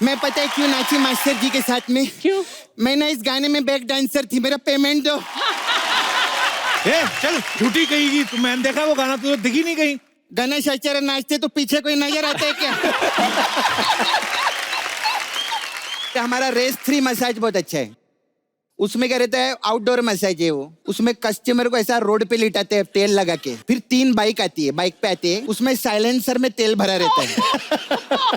मैं पता है क्यों नाची मास्टर जी के साथ में? क्यों? मैं ना इस गाने में बैक डांसर थी, मेरा पेमेंट दो। चल झूठी कहेगी तू, मैंने देखा वो गाना, तो दिखी नहीं कहीं। गणेश आचार्य नाचते तो पीछे कोई नजर आता है क्या? हमारा रेस 3 मसाज बहुत अच्छा है। उसमें क्या रहता है, आउटडोर मसाज है वो। उसमें कस्टमर को ऐसा रोड पे लिटाते हैं तेल लगा के, फिर 3 बाइक आती है, बाइक पे आती है, उसमें साइलेंसर में तेल भरा रहता है।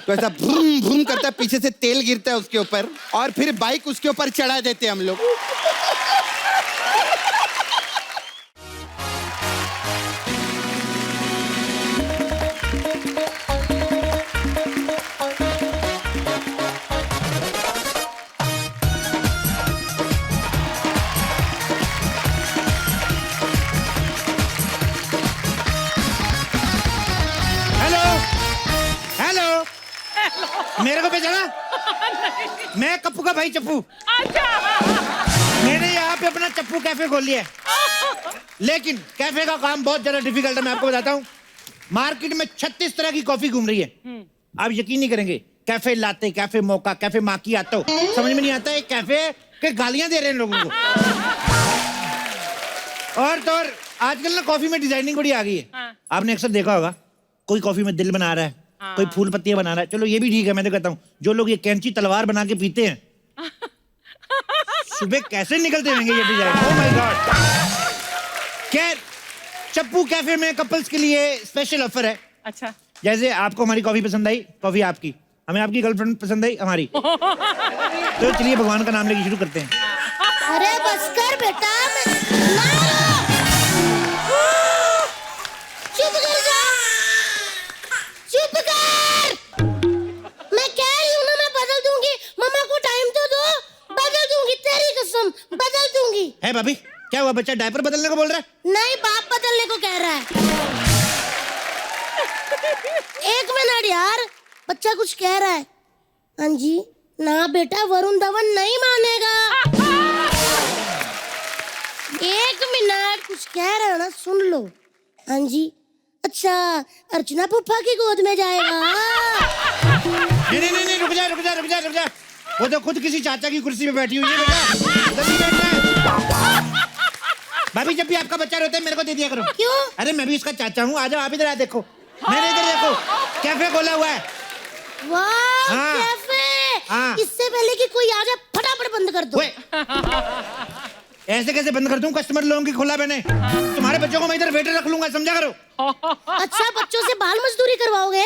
तो ऐसा भूम भूम करता है, पीछे से तेल गिरता है उसके ऊपर, और फिर बाइक उसके ऊपर चढ़ा देते हैं हम लोग। मेरे को पहचाना? मैं कप्पू का भाई चप्पू। मैंने यहाँ पे अपना चप्पू कैफे खोल लिया है। लेकिन कैफे का काम बहुत ज्यादा डिफिकल्ट है, मैं आपको बताता हूँ। मार्केट में 36 तरह की कॉफी घूम रही है। आप यकीन नहीं करेंगे, कैफे लाते, कैफे मौका, कैफे माकियातो, समझ में नहीं आता है कैफे के गालियां दे रहे हैं लोगों को। और तो और आजकल ना कॉफी में डिजाइनिंग बड़ी आ गई है। आपने अक्सर देखा होगा, कोई कॉफी में दिल बना रहा है, कोई फूल पत्तियां बना रहा है। चलो ये भी ठीक है, मैं तो कहता हूँ जो लोग ये कैंची तलवार बना के पीते हैं, सुबह कैसे निकलते होंगे ये डिजाइन। Oh my God. खैर, चप्पू कैफे में कपल्स के लिए स्पेशल ऑफर है। अच्छा, जैसे आपको हमारी कॉफी पसंद आई, कॉफी आपकी, हमें आपकी गर्लफ्रेंड पसंद आई, हमारी। तो चलिए भगवान का नाम लेके शुरू करते हैं। अरे बस कर बेटा, चुप कर जा, चुप कर। मैं कह रही हूँ ना, मैं बदल दूंगी। मम्मा को टाइम तो दो, बदल दूंगी, तेरी कसम बदल दूंगी। है भाभी, क्या हुआ? बच्चा डायपर बदलने को बोल रहा है? नहीं, बाप बदलने को कह रहा है। एक मिनट यार, बच्चा कुछ कह रहा है। हाँ जी, ना बेटा, वरुण धवन नहीं मानेगा। एक मिनट, कुछ कह रहा है ना, सुन लो। हाँ जी, अच्छा, अर्चना पुप्पा की गोद में जाएगा। नहीं, रुक जा। वो तो खुद किसी चाचा की कुर्सी पे बैठी हुई है बेटा, उधर नहीं बैठना है। भाभी, जब भी आपका बच्चा रोता है मेरे को दे दिया करो। क्यों? अरे मैं भी इसका चाचा हूँ। आ जाओ, आप इधर आ, देखो मैंने इधर देखो कैफे खोला हुआ है। वाह, हाँ। कैफे। हाँ। इससे पहले कि कोई आ जाए, फटाफट बंद कर दो। ऐसे कैसे बंद कर दूं? कस्टमर लोगों की खोला मैंने। तुम्हारे बच्चों को मैं इधर वेटर रख लूंगा, समझा करो। अच्छा, बच्चों से बाल मजदूरी करवाओगे?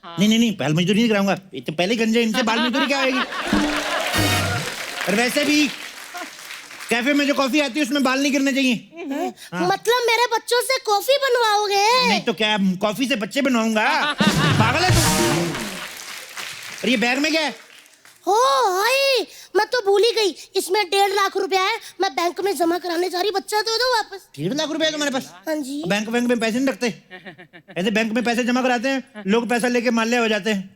नहीं, बाल मजदूरी नहीं कराऊंगा। ये तो पहले गंजे, इनसे बाल मजदूरी क्या होगी? और वैसे भी कैफे में जो कॉफी आती है उसमें बाल नहीं गिरने चाहिए। हाँ। मतलब मेरे बच्चों से कॉफी बनवाओगे? नहीं तो क्या, कॉफी से बच्चे बनवाऊंगा? पागल है तू? और ये बैग में क्या है? हो हाय, मैं तो भूल ही गई, इसमें 1.5 लाख रुपया है। मैं बैंक में जमा कराने जा रही, बच्चा दे दो वापस। 1.5 लाख रुपए है तुम्हारे पास? हाँ जी। बैंक में पैसे नहीं रखते? ऐसे बैंक में पैसे जमा कराते हैं लोग, पैसा लेके माल्य हो जाते हैं।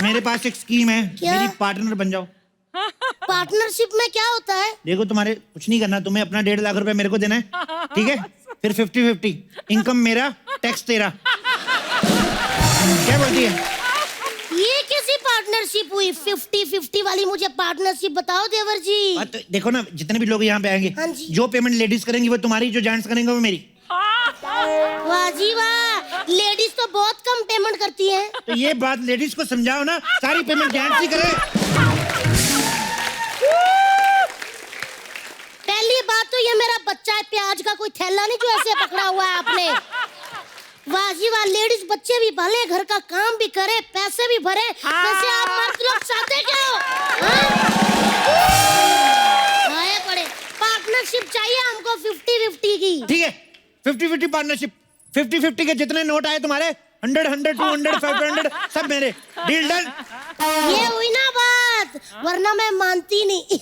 मेरे पास एक स्कीम है, मेरी पार्टनर बन जाओ। पार्टनरशिप में क्या होता है? देखो, तुम्हारे कुछ नहीं करना, तुम्हें अपना 1.5 लाख रुपए मेरे को देना है, ठीक है? फिर 50-50, इनकम मेरा, टैक्स तेरा। क्या बोलती है? ये कैसी पार्टनरशिप हुई? 50-50 वाली मुझे पार्टनरशिप बताओ देवर जी। तो देखो ना, जितने भी लोग यहाँ पे आएंगे, हाँ जी। जो पेमेंट लेडीज करेंगी वो तुम्हारी, जो जेंट्स करेंगे वो मेरी। वाह जी वाह, लेडीज तो बहुत कम पेमेंट करती हैं। तो ये बात लेडीज को समझाओ ना, सारी पेमेंट जेंट्स ही करे। पहली बात तो ये मेरा बच्चा है, प्याज का कोई थैला नहीं जो ऐसे पकड़ा हुआ है आपने। वाह जी वाह, लेडीज बच्चे भी पाले, घर का काम भी करे, पैसे भी भरे। वैसे आप मर्द लोग चाहते क्या हो? आए पड़े, पार्टनरशिप चाहिए हमको 50-50 की। ठीक है, 50-50 पार्टनरशिप। 50-50 के जितने नोट आए तुम्हारे, 100, 200, 500 सब मेरे। Deal done. ये हुई ना बात, वरना मैं मानती नहीं।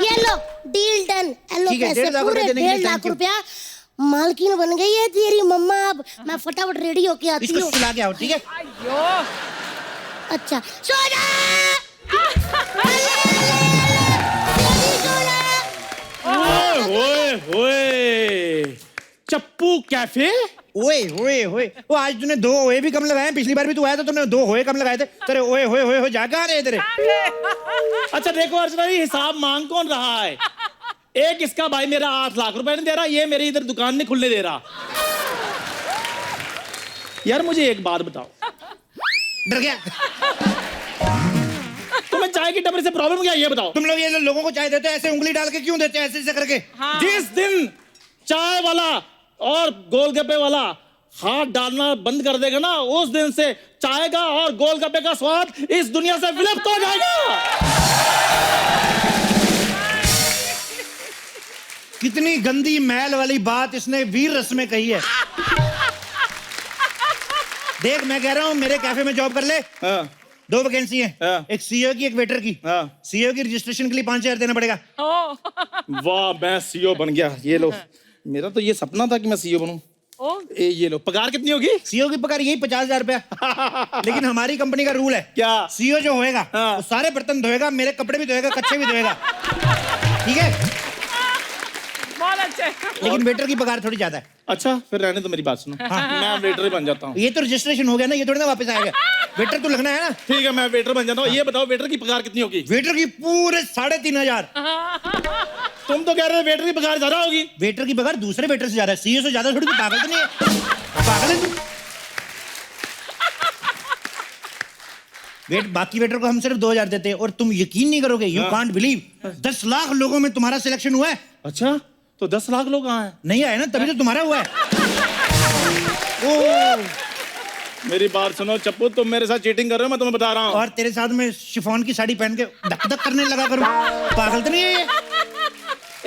ये लो, डील डन। हेलो, पैसे पूरे 1.5 लाख रुपया। मालकिन बन गई है तेरी मम्मा। अब मैं फटाफट रेडी होके आती हूँ। इसको सुला के आओ, ठीक है? अच्छा, सो जा। ओए, चप्पू कैफे। ओए ओए ओए, वो आज तूने 2 ओए भी कम लगाए। पिछली बार भी तू आया था, तूने 2 होए कम लगाए थे। तेरे ओए होए होए हो जा कहाँ रहे तेरे? अच्छा देखो अर्चना जी, हिसाब मांग कौन रहा है? एक इसका भाई मेरा 8 लाख रुपए नहीं दे रहा, ये मेरी इधर दुकान नहीं खुलने दे रहा। यार मुझे एक बात बताओ, डर गया? तुम्हें चाय की टपरी से प्रॉब्लम क्या है ये बताओ? तुम लोग ये लोगों को चाय देते हो ऐसे उंगली डाल के क्यों देते हो ऐसे ऐसे करके? जिस दिन चाय वाला और गोलगप्पे वाला हाथ डालना बंद कर देगा ना, उस दिन से चाय का और गोलगप्पे का स्वाद इस दुनिया से विलुप्त हो जाएगा। कितनी गंदी मैल वाली बात इसने वीर रस में कही है। देख मैं कह रहा हूँ मेरे कैफे में जॉब कर ले। 2 वैकेंसी है, एक सीईओ की एक वेटर की। सीईओ की रजिस्ट्रेशन के लिए 5,000 देना पड़ेगा। वाह, मैं सीईओ बन गया। ये लो, मेरा तो ये सपना था कि मैं सीईओ बनूं। ये लो, पगार कितनी होगी? सीईओ की पगार यही 50,000 रुपया। लेकिन हमारी कंपनी का रूल है क्या? सीईओ जो होएगा वो सारे बर्तन धोएगा, मेरे कपड़े भी धोएगा, कच्चे भी धोएगा, ठीक है? बहुत अच्छे। लेकिन वेटर की पगार थोड़ी ज्यादा है। अच्छा फिर रहने तो मेरी बात सुनो, मैं वेटर ही बन जाता हूँ। ये तो रजिस्ट्रेशन हो गया ना, ये थोड़ी ना वापस आएगा। वेटर तो लगना है ना। ठीक है, मैं वेटर बन जाता हूँ। ये बताओ वेटर की पगार कितनी होगी? वेटर की पूरे 3,500। तुम तो कह रहे हो वेटर की पगार ज्यादा होगी। वेटर की पगार दूसरे वेटर से ज्यादा है, सीईओ से ज्यादा थोड़ी। तू पागल तो नहीं है? पागल है तू? बाकी वेटर को हम सिर्फ 2,000 देते हैं और तुम यकीन नहीं करोगे, यू कांट बिलीव, 10 लाख लोगों में तुम्हारा सिलेक्शन हुआ है। अच्छा, तो 10 लाख लोग कहाँ हैं? नहीं आए ना, तभी तो तुम्हारा हुआ है। मेरी बात सुनो चप्पू, तुम मेरे साथ चीटिंग कर रहे हो, मैं तुम्हें बता रहा हूँ। और तेरे साथ में शिफॉन की साड़ी पहन के धक धक करने लगा करूं। पागल तो नहीं है ये?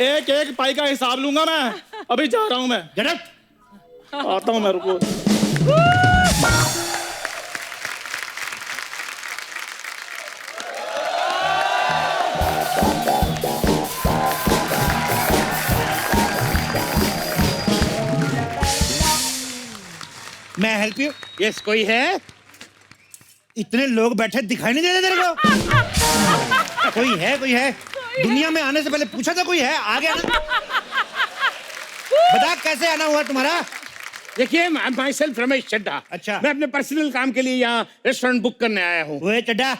एक एक पाई का हिसाब लूंगा मैं। अभी जा रहा हूँ मैं। Get out. आता हूँ मैं, रुको। मैं हेल्प यू? यस, कोई है? इतने लोग बैठे दिखाई नहीं दे रहे तेरे को? कोई है, कोई है? दुनिया में आने से पहले पूछा था कोई है? आ गया ना? बता कैसे आना हुआ तुम्हारा? देखिए, माई सेल्फ रमेश चड्ढा। अच्छा। मैं अपने पर्सनल काम के लिए यहाँ रेस्टोरेंट बुक करने आया हूँ। वो चड्ढा,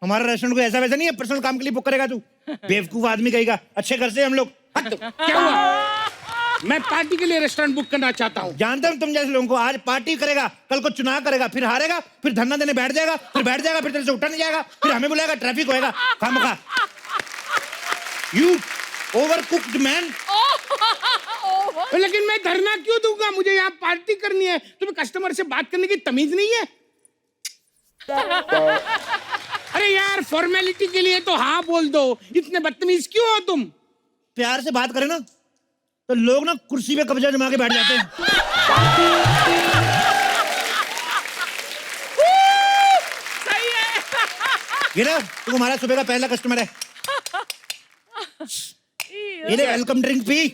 हमारा रेस्टोरेंट को ऐसा वैसा नहीं है पर्सनल काम के लिए बुक करेगा तू। बेवकूफ आदमी कहेगा, अच्छे घर से हम लोग। क्या हुआ? मैं पार्टी के लिए रेस्टोरेंट बुक करना चाहता हूँ। जानता हूँ तुम जैसे लोगों को। आज पार्टी करेगा, कल को चुनाव करेगा, फिर हारेगा, फिर धरना देने बैठ जाएगा, फिर तेरे से उठा नहीं जाएगा, फिर हमें बुलाएगा, ट्रैफिक होएगा, खामखा। You ओवरकुक्ड man. लेकिन मैं धरना क्यों दूंगा? मुझे यहाँ पार्टी करनी है। तुम्हें कस्टमर से बात करने की तमीज नहीं है? अरे यार, फॉर्मेलिटी के लिए तो हाँ बोल दो। इतने बदतमीज क्यों हो तुम? प्यार से बात करें ना तो लोग ना कुर्सी पे कब्जा जमा के बैठ जाते हैं। सही है। ये ना तुम्हारा सुबह का पहला कस्टमर है। ये ले वेलकम ड्रिंक पी।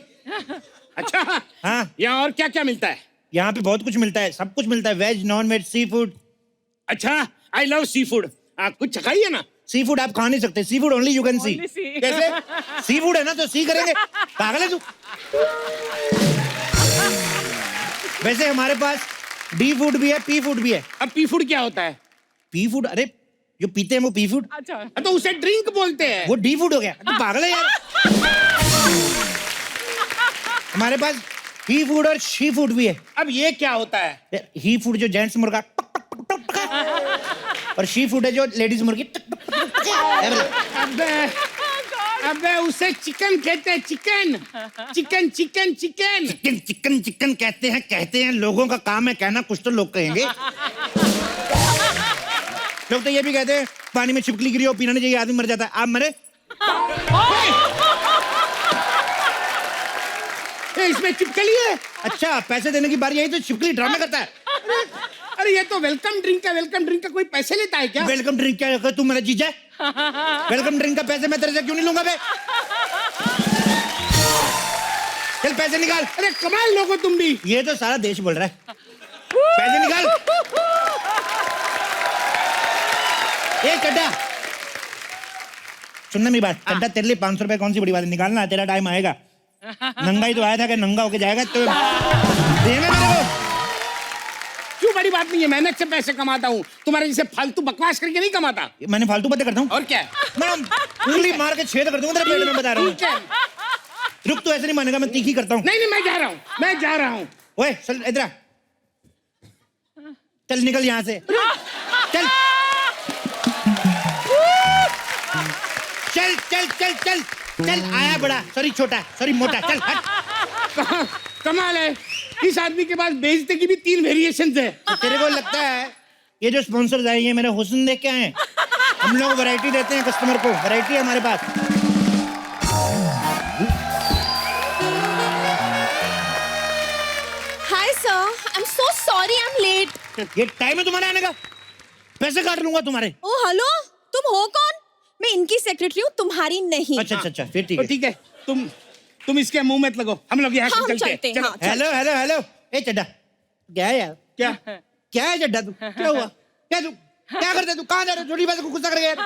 अच्छा, हाँ, यहाँ और क्या क्या मिलता है? यहाँ पे बहुत कुछ मिलता है, सब कुछ मिलता है, veg non veg sea food. अच्छा, आई लव सी फूड। कुछ चखाइए ना। सी फूड आप खा नहीं सकते, see food only you can see. Only see। कैसे? सी फूड है ना तो सी करेंगे। पागल है तू? वैसे हमारे पास डी फूड भी है, पी फूड भी है। अब पी फूड क्या होता है? पी फूड, अरे जो पीते हैं वो पी फूड। अच्छा, तो उसे ड्रिंक बोलते हैं। वो डी फूड हो गया। तू पागल है यार? हमारे पास ही फूड और शी फूड भी है। अब ये क्या होता है? ही फूड जो जेंट्स मुर्गा और शी फूड है जो लेडीज मुर्गी। अबे उसे चिकन कहते हैं। Chicken chicken chicken chicken chicken chicken chicken कहते हैं। लोगों का काम है कहना, कुछ तो लोग कहेंगे। लोग तो ये भी कहते हैं पानी में छिपकली गिरी हो, पीना नहीं चाहिए, आदमी मर जाता है। आप मरे? इसमें चिपकली है। अच्छा, पैसे देने की बारी आई तो छिपकली ड्रामे करता है। अरे ये तो वेलकम ड्रिंक है। वेलकम ड्रिंक का कोई पैसे लेता है क्या? वेलकम ड्रिंक क्या? तू मेरा जीजा है? वेलकम ड्रिंक का पैसे मैं तेरे से क्यों नहीं लूंगा बे? चल पैसे निकाल। अरे कमाल लोगो तुम भी। ये तो सारा देश बोल रहा है, पैसे निकाल। ए चड्डा, सुनना मेरी बात। चड्डा तेरे लिए 500 रुपए कौन सी बड़ी बात है? निकालना, तेरा टाइम आएगा। नंगा ही तो आया था कि नंगा होके जाएगा तो देना मेरे को। क्यों बड़ी बात नहीं है, मेहनत से पैसे कमाता हूँ, तुम्हारे जैसे फालतू बकवास करके नहीं कमाता। मैंने फालतू बातें करता हूँ और क्या? मैं उंगली मार के छेद कर दूंगा तेरे पेट में, बता रहा हूँ। ठीक है। रुक, तो ऐसे नहीं मानेगा, मैं तीखी करता हूँ। नहीं, मैं जा रहा हूँ, मैं जा रहा हूँ। ओए चल इधर आ। चल निकल यहाँ से, चल चल चल चल चल चल। आया बड़ा, सॉरी छोटा, सॉरी मोटा, चल हट। कमाल है, इस आदमी के पास बेइज्जती की भी 3 वेरिएशंस है। तो तेरे को लगता है ये जो स्पॉन्सर्स आए ये मेरा हुस्न देख के आए हैं? हम लोग वैरायटी देते हैं कस्टमर को, वैरायटी है हमारे पास। Hi sir, I am so sorry, I am late. ये टाइम है तुम्हारे आने का, पैसे काट लूंगा तुम्हारे। ओ हेलो, तुम हो कौन? मैं इनकी सेक्रेटरी हूँ, तुम्हारी नहीं। अच्छा अच्छा अच्छा, फिर ठीक तो है। ठीक है, तुम इसके मुंह मत लगो, हम लोग यहाँ हाँ, से हम चलते हैं, चलो। हाँ, चल। हेलो हेलो हेलो, ए चड्डा क्या है यार? क्या? क्या है चड्डा तू? क्या हुआ? क्या तू क्या करते तू? कहाँ जा रहे? छोटी बात को गुस्सा कर गया यार।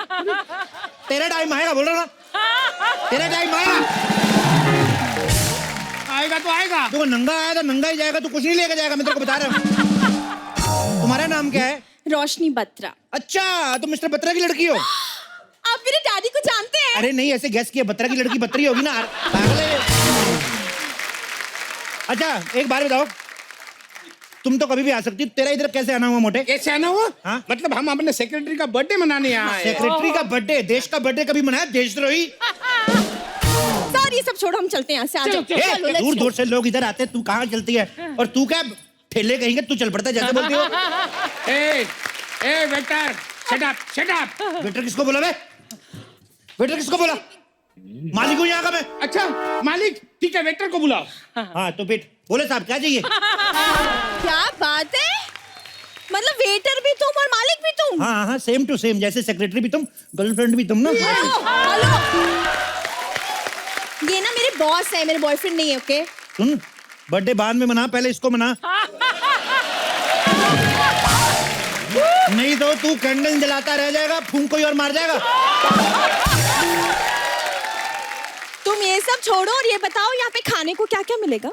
तेरा टाइम आएगा, बोल रहा ना, तेरा टाइम आएगा। आएगा तो आएगा। तू नंगा आया तो नंगा ही जाएगा, तू कुछ नहीं लेके जाएगा, मैं तेरे को बता रहा हूँ। तुम्हारा नाम क्या है? रोशनी बत्रा। अच्छा, तुम मिस्टर बत्रा की लड़की हो? आप मेरे डैडी को जानते हैं? अरे नहीं, ऐसे गैस किया, बत्रा की लड़की बत्री होगी ना, पागल है। अच्छा एक बार बताओ, तुम तो कभी भी आ सकती हो, तेरा इधर कैसे आना हुआ मोटे? कैसे आना हुआ? हाँ? मतलब हम अपने सेक्रेटरी का बर्थडे मनाने यहाँ आए। सेक्रेटरी का बर्थडे, देश का बर्थडे कभी मनाया देशद्रोही? सर ये सब छोड़ो, हम चलते हैं यहाँ से। आ जाओ, चलो, let's दूर go। दूर से लोग इधर आते हैं, तू कहाँ चलती है? और तू क्या ठेले कहेंगे, तू चल पड़ता है जैसे बोलती हो। ए waiter, shut up, shut up. Waiter किसको बोला बे? वेटर किसको बोला? मालिक हूँ यहाँ का मैं। अच्छा मालिक, ठीक है, वेटर को बुलाओ। हाँ तो फिर बोले साहब क्या चाहिए? क्या बात है, मतलब वेटर भी तुम और मालिक भी तुम? हाँ हाँ, सेम टू सेम, जैसे सेक्रेटरी भी तुम, गर्लफ्रेंड भी तुम ना। हेलो, ये ना मेरे बॉस है, मेरे बॉयफ्रेंड नहीं है। ओके सुन, बर्थडे बाद में मना, पहले इसको मना। नहीं तो तू कैंडल जलाता रह जाएगा, फूंक कोई और मार जाएगा। तुम ये सब छोड़ो और ये बताओ यहाँ पे खाने को क्या क्या मिलेगा?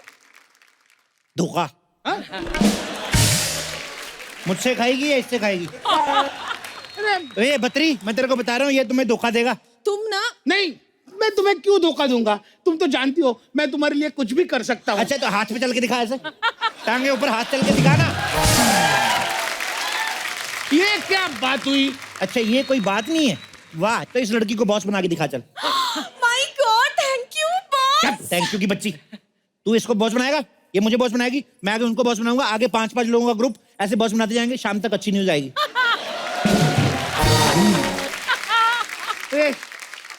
धोखा। मुझसे खाएगी या इससे खाएगी? ए बत्री, मैं तेरे को बता रहा हूँ, ये तुम्हें धोखा देगा। तुम ना, नहीं, मैं तुम्हें क्यों धोखा दूंगा? तुम तो जानती हो मैं तुम्हारे लिए कुछ भी कर सकता हूँ। अच्छा तो हाथ पे चल के दिखा, ऐसे टांगे ऊपर हाथ चल के दिखाना। ये क्या बात हुई? अच्छा ये कोई बात नहीं है, वाह। तो इस लड़की को बॉस बना के दिखा, चल। My God, thank you boss. Thank you की बच्ची, तू इसको बॉस बनाएगा, ये मुझे बॉस बनाएगी, मैं आगे उनको बॉस बनाऊंगा, आगे 5-5 लोगों का ग्रुप, ऐसे बॉस बनाते जाएंगे, शाम तक अच्छी न्यूज आएगी।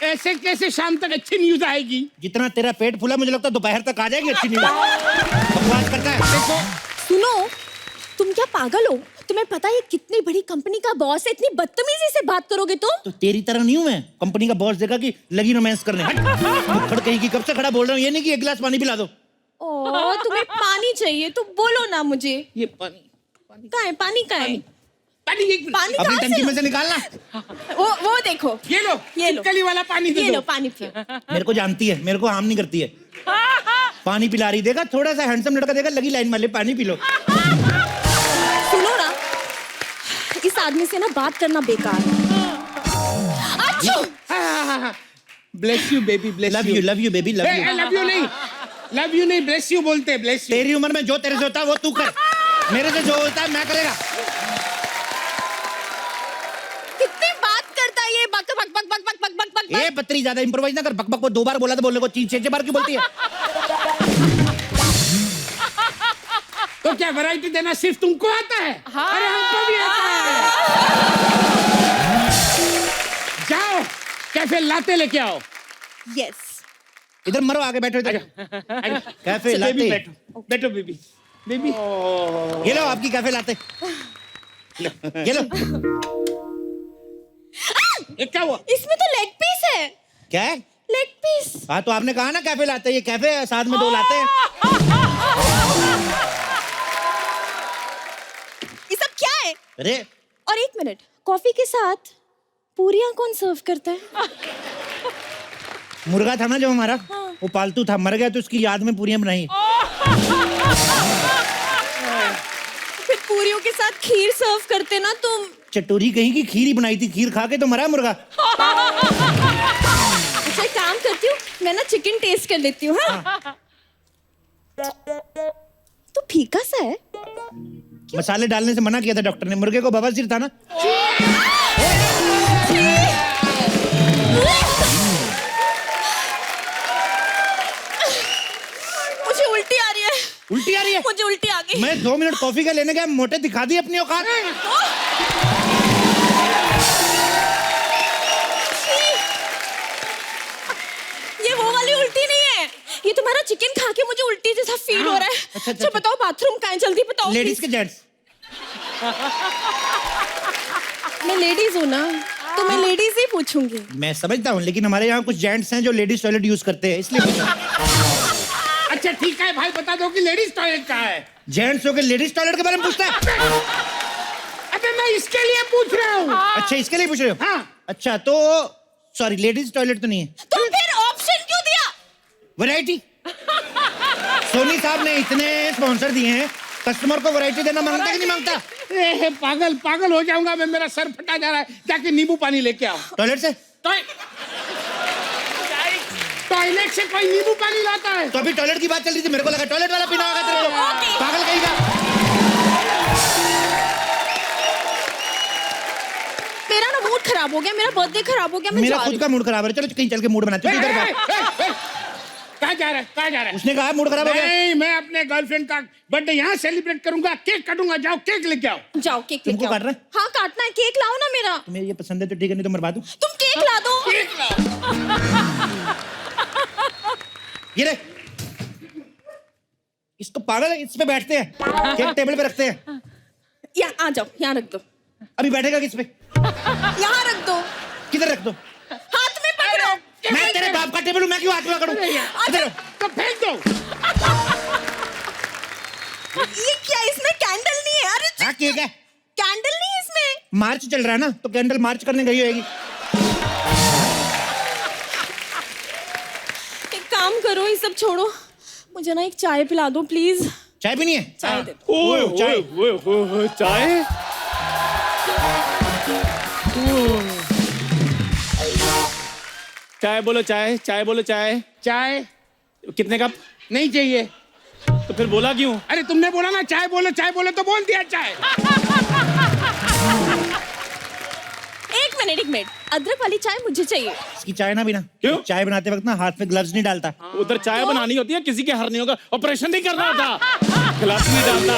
ऐसे कैसे शाम तक अच्छी न्यूज आएगी? जितना तेरा पेट फूला, मुझे लगता है दोपहर तक आ जाएगी अच्छी न्यूज। बकवास करता है। देखो, सुनो, तुम क्या पागल हो? तुम्हें पता है कितनी बड़ी कंपनी का बॉस है, इतनी बदतमीजी से बात करोगे तुम? तो तेरी तरह नहीं हूं मैं, कंपनी का बॉस देखा कि लगी रोमांस करने। मुखड़ कहीं की, कब से खड़ा बोल रहा हूँ, ये नहीं कि 1 गिलास पानी पिला दो। ओ, तुम्हें पानी चाहिए तो बोलो ना मुझे। ये पानी, कहाँ है पानी? कहाँ है पानी? एक मिनट। पानी? अपनी कहाँ टंकी में से? से निकालना। वो देखो, ये लो, ये लो। छिपकली वाला पानी दे ये दो। लो पानी पियो। मेरे को जानती है, मेरे को हार्म नहीं करती है। पानी पिला रही, देखा थोड़ा सा हैंडसम लड़का, देखा लगी लाइन वाले, पानी पी लो। सुनो ना, इस आदमी से ना बात करना बेकार है। अच्छू! Bless you baby, bless love you, love you baby, love you. Love you नहीं, लव यू नहीं, ब्लेस यू बोलते हैं, ब्लेस यू। तेरी उम्र में जो तेरे से होता है वो तू कर, मेरे से जो होता है मैं करेगा। कितनी बात करता है ये, बक बक बक बक बक बक बक बक। ए पत्री, ज्यादा इंप्रोवाइज ना कर, बक बक को 2 बार बोला तो बोलने को 3-6 बार क्यों बोलती है? तो क्या वैरायटी देना सिर्फ तुमको आता है? अरे हमको भी आता है। जाओ कैफे लाते लेके आओ। यस। इधर मरो, आगे बैठो इधर। कैफे बेबी लाते, बैठो, बैठो बेबी, बेबी। ये लो आपकी कैफे लाते, ये लो। ये क्या हुआ? इसमें तो लेग पीस है। क्या है? Leg piece. हाँ तो आपने कहा ना कैफे लाते, ये कैफे है, साथ में 2 लाते हैं। ये सब क्या है? अरे और 1 मिनट, कॉफी के साथ पूरियां कौन सर्व करता है? मुर्गा था ना जो हमारा, वो पालतू था, मर गया तो उसकी याद में पूरियां बनाई। फिर पूरियों के साथ खीर सर्व करते ना तुम। चटोरी कहीं की खीर ही बनाई थी, खीर खा के तो मरा मुर्गा। अच्छा एक काम करती हूँ, मैं ना चिकन टेस्ट कर लेती हूँ। हाँ? तो फीका सा है। मसाले डालने से मना किया था डॉक्टर ने, मुर्गे को बवासीर था ना। मुझे उल्टी आ रही है। उल्टी आ रही है? मुझे उल्टी आ गई। मैं 2 मिनट कॉफी का लेने गया, मोटे दिखा दी अपनी औकात। ये वो वाली उल्टी नहीं है, ये तुम्हारा चिकन खा के मुझे उल्टी जैसा फील हो रहा है। अच्छा बताओ बाथरूम कहाँ है, जल्दी बताओ। लेडीज के जेंट्स? मैं लेडीज हूँ ना, तो मैं लेडीज ही पूछूंगी। मैं समझता हूँ, लेकिन हमारे यहाँ कुछ जेंट्स हैं जो लेडीज टॉयलेट यूज करते हैं, इसलिए पूछा। अच्छा ठीक है भाई, बता दो कि लेडीज टॉयलेट कहाँ है। जेंट्स हो के लेडीज टॉयलेट के बारे में पूछता है? अबे मैं इसके लिए पूछ रहा हूँ। अच्छा इसके लिए पूछ रहे हो? हाँ। अच्छा तो सॉरी, लेडीज टॉयलेट तो नहीं है। तो फिर ऑप्शन क्यों दिया? वैरायटी। सोनी साहब ने इतने स्पॉन्सर दिए हैं, कस्टमर को वैरायटी देना मांगता कि नहीं मांगता? पागल पागल हो जाऊंगा मैं, मेरा सर फटा जा रहा है। जाके नींबू पानी लेके आओ। टॉयलेट से? टॉयलेट से कोई नींबू पानी लाता है? तो अभी टॉयलेट की बात चल रही थी, मेरे को लगा टॉयलेट वाला पीना होगा तेरे को। पागल कहेगा। मेरा ना मूड खराब हो गया, मेरा बर्थडे खराब हो गया, मैं मेरा जा खुद रही का मूड खराब है, चलो कहीं चल के मूड बनाते हैं। कहाँ जा रहा है, कहाँ जा रहा है? उसने कहा मूड खराब हो गया। नहीं, मैं अपने गर्लफ्रेंड का बर्थडे यहाँ सेलिब्रेट करूंगा, केक काटूंगा। जाओ केक लेके आओ। हूँ। जाओ केक तुमको लेके आओ। काटना है? हाँ काटना है, केक लाओ ना मेरा। तुम्हें ये पसंद है तो ठीक है, नहीं तो मरवा दूं। तुम केक ला दो। केक लाओ। ये रे, इसको पागल है, इस पे बैठते हैं, केक टेबल पे रखते हैं। यहाँ आ जाओ, यहाँ रख दो। अभी बैठेगा किस पे? यहाँ रख दो, किधर रख दो? हाथ में पकड़ो। मैं तेरे बाप का टेबल हूँ, मैं क्यों हाथ में पकड़ूं? इधर आओ। तो फेंक दो। ये क्या, इसमें कैंडल नहीं है? अरे हाँ केक है। कैंडल नहीं है इसमें। मार्च चल रहा है ना, तो कैंडल मार्च करने गई होगी। एक काम करो, ये सब छोड़ो, मुझे ना एक चाय पिला दो प्लीज। चाय पीनी है? चाय दे दो। ओए चाय। ओए चाय। चाय बोलो चाय, चाय बोलो चाय। चाय कितने कप? नहीं चाहिए। तो फिर बोला क्यों? अरे तुमने बोला ना चाय बोलो तो बोल दिया चाय। एक मिनट, अदरक वाली चाय मुझे चाहिए। इसकी चाय ना पीना। क्यों? चाय बनाते वक्त ना हाथ में ग्लव्स नहीं डालता। उधर चाय बनानी होती है, किसी के हरनियों का ऑपरेशन नहीं करना होता, गिलास नहीं डालता।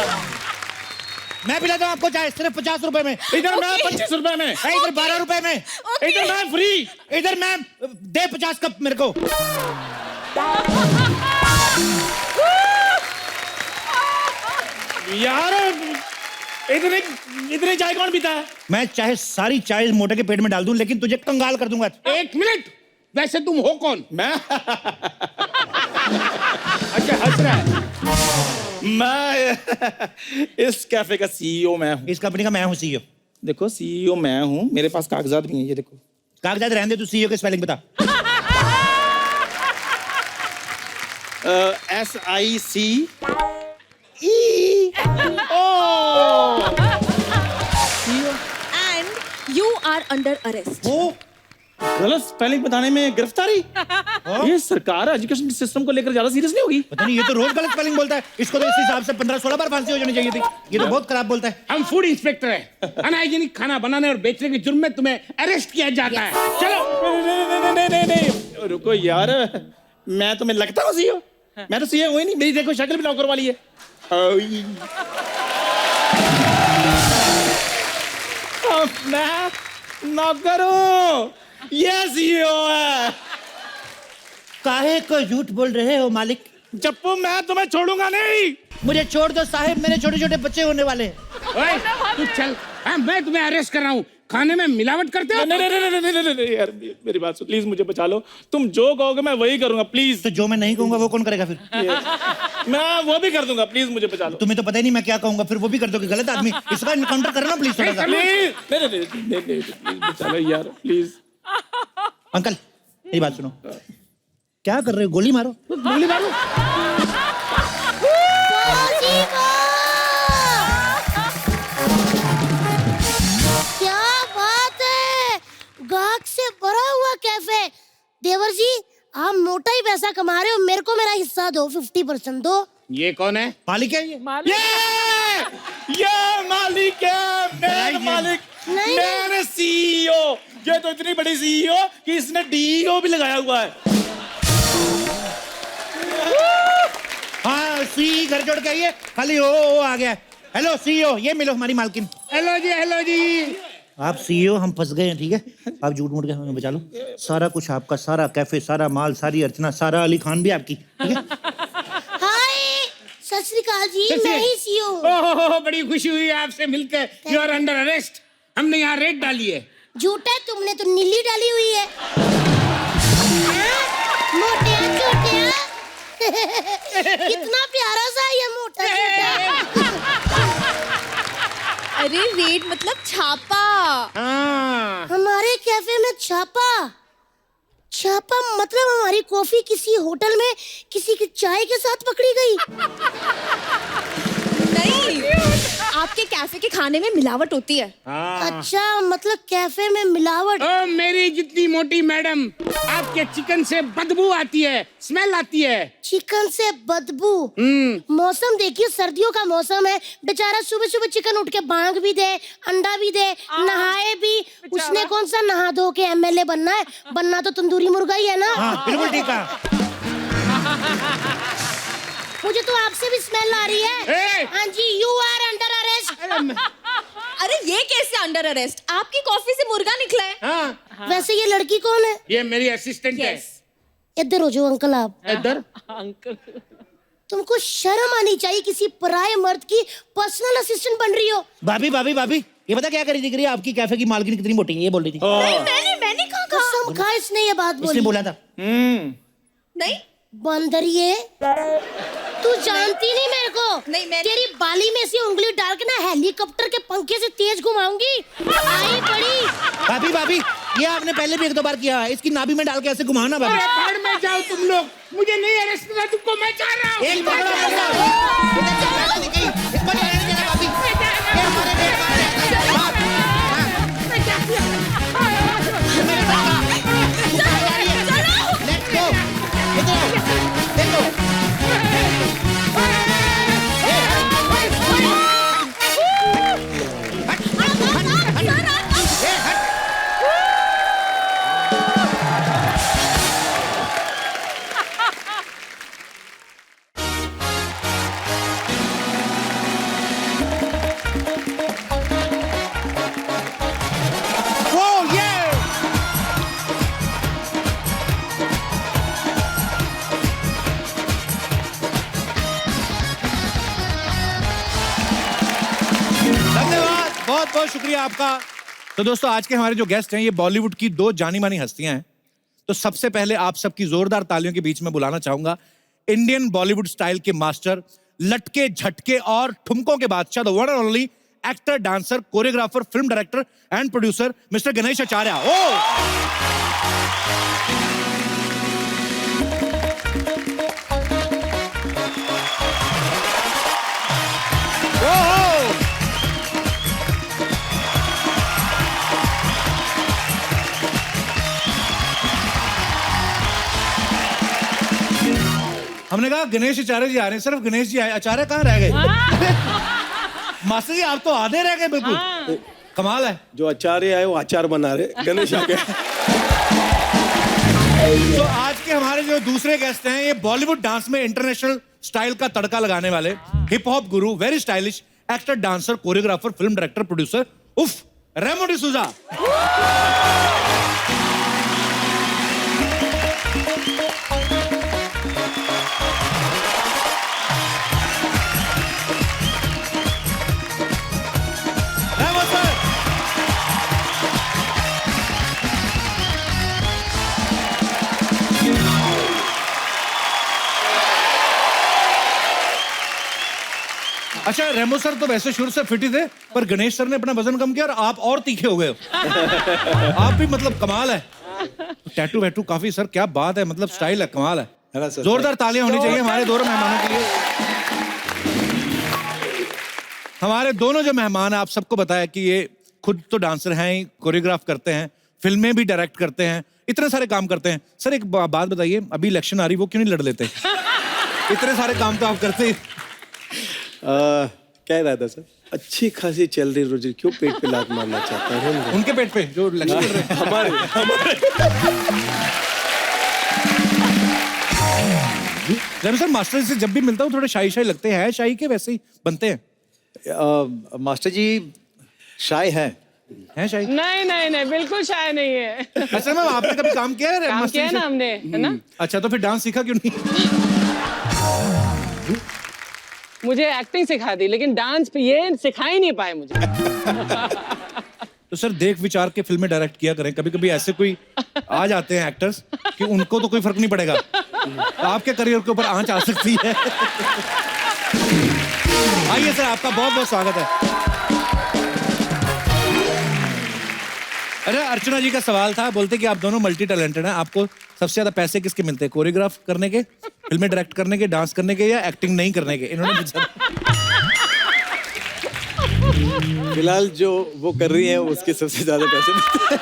मैं पिलाता हूँ आपको चाय सिर्फ 50 रुपए में। इधर मैं 25 रुपए में, इधर 12 रुपए में। इधर मैं फ्री। इधर मैं दे 50 कप मेरे को। यार इतने चाय कौन पीता है? मैं चाहे सारी चाय मोटे के पेट में डाल दूं, लेकिन तुझे कंगाल कर दूंगा। एक मिनट, वैसे तुम हो कौन? मैं अच्छा हंस रहा है। मैं इस कैफे का सीईओ मैं हूँ। इस कंपनी का मैं हूँ सीईओ। देखो सीईओ मैं हूँ, मेरे पास कागजात भी हैं, ये देखो। कागजात रहने दे, तू सीईओ के स्पेलिंग बता। SICE। And you are under arrest. वो गलत स्पेलिंग बताने में गिरफ्तारी? ये सरकार एजुकेशन सिस्टम को लेकर ज्यादा सीरियस नहीं होगी? पता नहीं, ये तो रोज गलत स्पेलिंग बोलता है। इसको तो इस हिसाब से 15-16 बार फांसी हो जानी चाहिए थी। ये तो बहुत खराब बोलता है। हम फूड इंस्पेक्टर हैं। अनहाइजीनिक खाना बनाने और बेचने के जुर्म में तुम्हें अरेस्ट किया जाता है। चलो। नहीं, रुको यार, मैं तुम्हें लगता हूँ सीईओ? मैं तो सीईओ हुई नहीं, मेरी देखो शक्ल भी नौकर वाली है। मैं नौकर हूँ, ये सीईओ है। काहे को झूठ बोल रहे हो मालिक? चप्पू मैं तुम्हें छोड़ूंगा नहीं। मुझे छोड़ दो साहब, मेरे छोटे छोटे बच्चे होने वाले हैं। ओए, तू चल। हाँ, मैं तुम्हें अरेस्ट कर रहा हूँ। खाने में मिलावट करते हो? नहीं यार, मेरी बात सुन, प्लीज मुझे बचा लो। तुम जो कहोगे मैं वही करूंगा, प्लीज। तो जो मैं नहीं कहूंगा वो कौन करेगा फिर? मैं वो भी कर दूंगा, प्लीज मुझे बचा लो। तुम्हें तो पता ही नहीं मैं क्या कहूंगा, फिर वो भी कर दोगे। गलत आदमी, इसका इनकाउंटर करना प्लीज थोड़ा सा। प्लीज नहीं, बचा लो यार, प्लीज। अंकल मेरी बात सुनो, क्या कर रहे हो? गोली मारो। गोली मारो। क्या बात है, गाहक से भरा हुआ कैफे। देवर जी, आप मोटा ही पैसा कमा रहे हो, मेरे को मेरा हिस्सा दो, 50% दो। ये कौन है? मालिक है ये। ये मालिक है, मेरा मालिक, नहीं। मेरे सीईओ। ये तो इतनी बड़ी सीईओ कि इसने डीईओ भी लगाया हुआ है। हाँ, सी घर जोड़ के आइए, खाली ओ आ गया। हेलो सीईओ, ये मिलो हमारी मालकिन। हेलो जी, हेलो जी। आप सीईओ, हम फंस गए हैं, ठीक है? आप झूठ मूठ के हमें बचा लो। सारा कुछ आपका, सारा कैफे, सारा माल, सारी अर्चना, सारा अली खान भी आपकी, ठीक है? हाय, सत श्री अकाल जी, मैं ही सी हूँ। ओह, बड़ी खुशी हुई आपसे मिलकर। You are under arrest. हमने यहाँ रेड डाली है। झूठा है, तुमने तो नीली डाली हुई है। मोटिया छोटिया। कितना प्यारा सा ये मोटा छोटा। अरे रेड मतलब छापा। हाँ। हमारे कैफे में छापा। छापा मतलब हमारी कॉफी किसी होटल में किसी की चाय के साथ पकड़ी गई। नहीं, आपके कैफे के खाने में मिलावट होती है। अच्छा, मतलब कैफे में मिलावट। ओ मेरी जितनी मोटी मैडम, आपके चिकन से बदबू आती है, स्मेल आती है। चिकन से बदबू। मौसम देखिए, सर्दियों का मौसम है। बेचारा सुबह सुबह चिकन उठ के बांग भी दे, अंडा भी दे, नहाए भी। उसने कौन सा नहा धो के एमएलए बनना है? बनना तो तंदूरी मुर्गा ही है ना। हाँ, बिल्कुल ठीक है। मुझे तो आपसे भी स्मेल आ रही है। हाँ जी, यू आर अंडर अरेस्ट। अरे ये कैसे अंडर अरेस्ट? आपकी कॉफी से मुर्गा निकला है। हाँ। वैसे ये लड़की कौन है? ये मेरी असिस्टेंट है। इधर हो जाओ अंकल आप। इधर। तुमको शर्म आनी चाहिए, किसी पराये मर्द की पर्सनल असिस्टेंट बन रही हो। भाभी भाभी भाभी, ये पता क्या करी थी? आपकी कैफे की मालकिन कितनी मोटी है, ये बोल रही थी। नहीं, मैंने कहा कसम खा, इसने ये बात इसने बोली। बोला था। नहीं। बंदर ये, तू जानती नहीं मेरे को। नहीं, मैंने- तेरी बाली में से उंगली डाल के ना हेलीकॉप्टर के पंखे से तेज घुमाऊंगी। आई बड़ी। भाभी भाभी, ये आपने पहले भी एक दो बार किया है, इसकी नाभि में डाल के ऐसे घुमाओ ना भाभी। अरे भाड़ में जाओ तुम लोग, मुझे नहीं अरेस्ट करना, तुमको मैं चाह रहा हूँ। एक पकड़ो, पकड़ो। इसको नहीं रहने देना भाभी। ये हमारे पेट में है। Let's go. इधर आओ, देखो। बहुत बहुत शुक्रिया आपका। तो दोस्तों, आज के हमारे जो गेस्ट हैं, ये बॉलीवुड की दो जानी मानी हस्तियां हैं। तो सबसे पहले आप सबकी जोरदार तालियों के बीच में बुलाना चाहूंगा इंडियन बॉलीवुड स्टाइल के मास्टर, लटके झटके और ठुमकों के बादशाह, the one and only actor, dancer, choreographer, film director and producer mister Ganesh Acharya. हमने कहा गणेश आचार्य जी आ रहे हैं, सिर्फ गणेश जी आए, आचार्य कहाँ रह गए? मास्टर जी आप तो आधे रह गए बिल्कुल। कमाल है। जो आचार्य आए वो आचार बना रहे, गणेश आ गए। तो आज के हमारे जो दूसरे गेस्ट हैं, ये बॉलीवुड डांस में इंटरनेशनल स्टाइल का तड़का लगाने वाले हिप हॉप गुरु, very stylish actor, dancer, choreographer, film director, producer, उफ, रेमो डिसूजा। अच्छा, रेमो सर तो वैसे शुरू से फिट ही थे, पर गणेश सर ने अपना वजन कम किया और आप और तीखे हो गए हो। आप भी मतलब कमाल है। टैटू वैटू काफी सर, क्या बात है, मतलब स्टाइल है, कमाल है ना सर? जोरदार तालियां होनी चाहिए हमारे दोनों मेहमानों के लिए। हमारे दोनों जो मेहमान हैं, आप सबको बताया कि ये खुद तो डांसर हैं, कोरियोग्राफ करते हैं, फिल्में भी डायरेक्ट करते हैं, इतने सारे काम करते हैं। सर एक बात बताइए, अभी इलेक्शन आ रही, वो क्यों नहीं लड़ लेते? इतने सारे काम तो आप करते ही। क्या इरादा सर? अच्छी खासी चल रही रोजी, क्यों पेट पे लात मारना चाहता है? उनके पेट पे जो इलेक्शन लड़ रहे हैं। हमारे सर मास्टर से जब भी मिलता हूँ थोड़े शाही शाही लगते हैं, शाही के वैसे ही बनते हैं। मास्टर जी शाय है शाही? नहीं नहीं नहीं, बिल्कुल शाय नहीं है। अच्छा मैम, आपने कभी काम किया है? काम मास्टर किया है जी ना से? हमने, है ना? अच्छा, तो फिर डांस सीखा क्यों नहीं? मुझे एक्टिंग सिखा दी, लेकिन डांस ये सिखा ही नहीं पाए मुझे। तो सर देख विचार के फिल्में डायरेक्ट किया करें, कभी कभी ऐसे कोई आ जाते हैं एक्टर्स कि उनको तो कोई फर्क नहीं पड़ेगा, तो आपके करियर के ऊपर आंच आ सकती है। आइए सर, आपका बहुत बहुत स्वागत है। अरे अर्चना जी का सवाल था, बोलते कि आप दोनों मल्टी टैलेंटेड हैं, आपको सबसे ज्यादा पैसे किसके मिलते हैं, कोरियोग्राफ करने के, फिल्में डायरेक्ट करने के, डांस करने के, या एक्टिंग नहीं करने के? इन्होंने पूछा। फिलहाल जो वो कर रही है उसके सबसे ज्यादा पैसे मिलते हैं।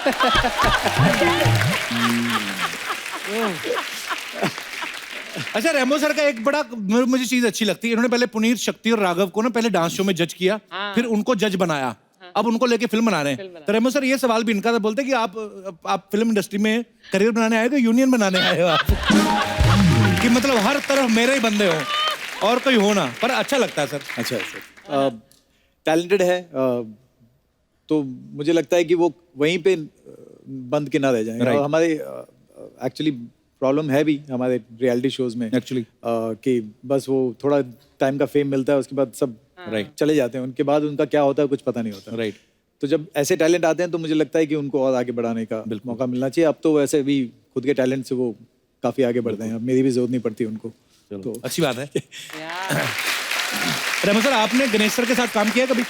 अच्छा, रेमो सर का एक बड़ा मुझे चीज अच्छी लगती है, इन्होंने पहले पुनीत, शक्ति और राघव को ना पहले डांस शो में जज किया, फिर उनको जज बनाया, अब उनको लेके फिल्म बना रहे हैं। तो रेमो सर ये सवाल भी इनका था, बोलते कि आप फिल्म इंडस्ट्री में करियर बनाने आए हो, यूनियन बनाने आए हो आप? कि मतलब हर तरफ मेरे ही बंदे हो और कोई हो ना, पर अच्छा लगता है सर। अच्छा सर, टैलेंटेड है, तो मुझे लगता है कि वो वहीं पे बंद के ना रह जाएंगे। और हमारे एक्चुअली प्रॉब्लम है भी हमारे रियलिटी शोज में एक्चुअली कि बस वो थोड़ा टाइम का फेम मिलता है, उसके बाद सब चले जाते हैं, उनके बाद उनका क्या होता है कुछ पता नहीं होता। राइट। तो जब ऐसे टैलेंट आते हैं तो मुझे लगता है कि उनको और आगे बढ़ाने का मौका मिलना चाहिए। अब तो वैसे भी खुद के टैलेंट से वो काफी आगे बढ़ते हैं, अब मेरी भी जरूरत नहीं पड़ती उनको, तो अच्छी बात है। रेमो सर, आपने गणेश सर के साथ काम किया कभी?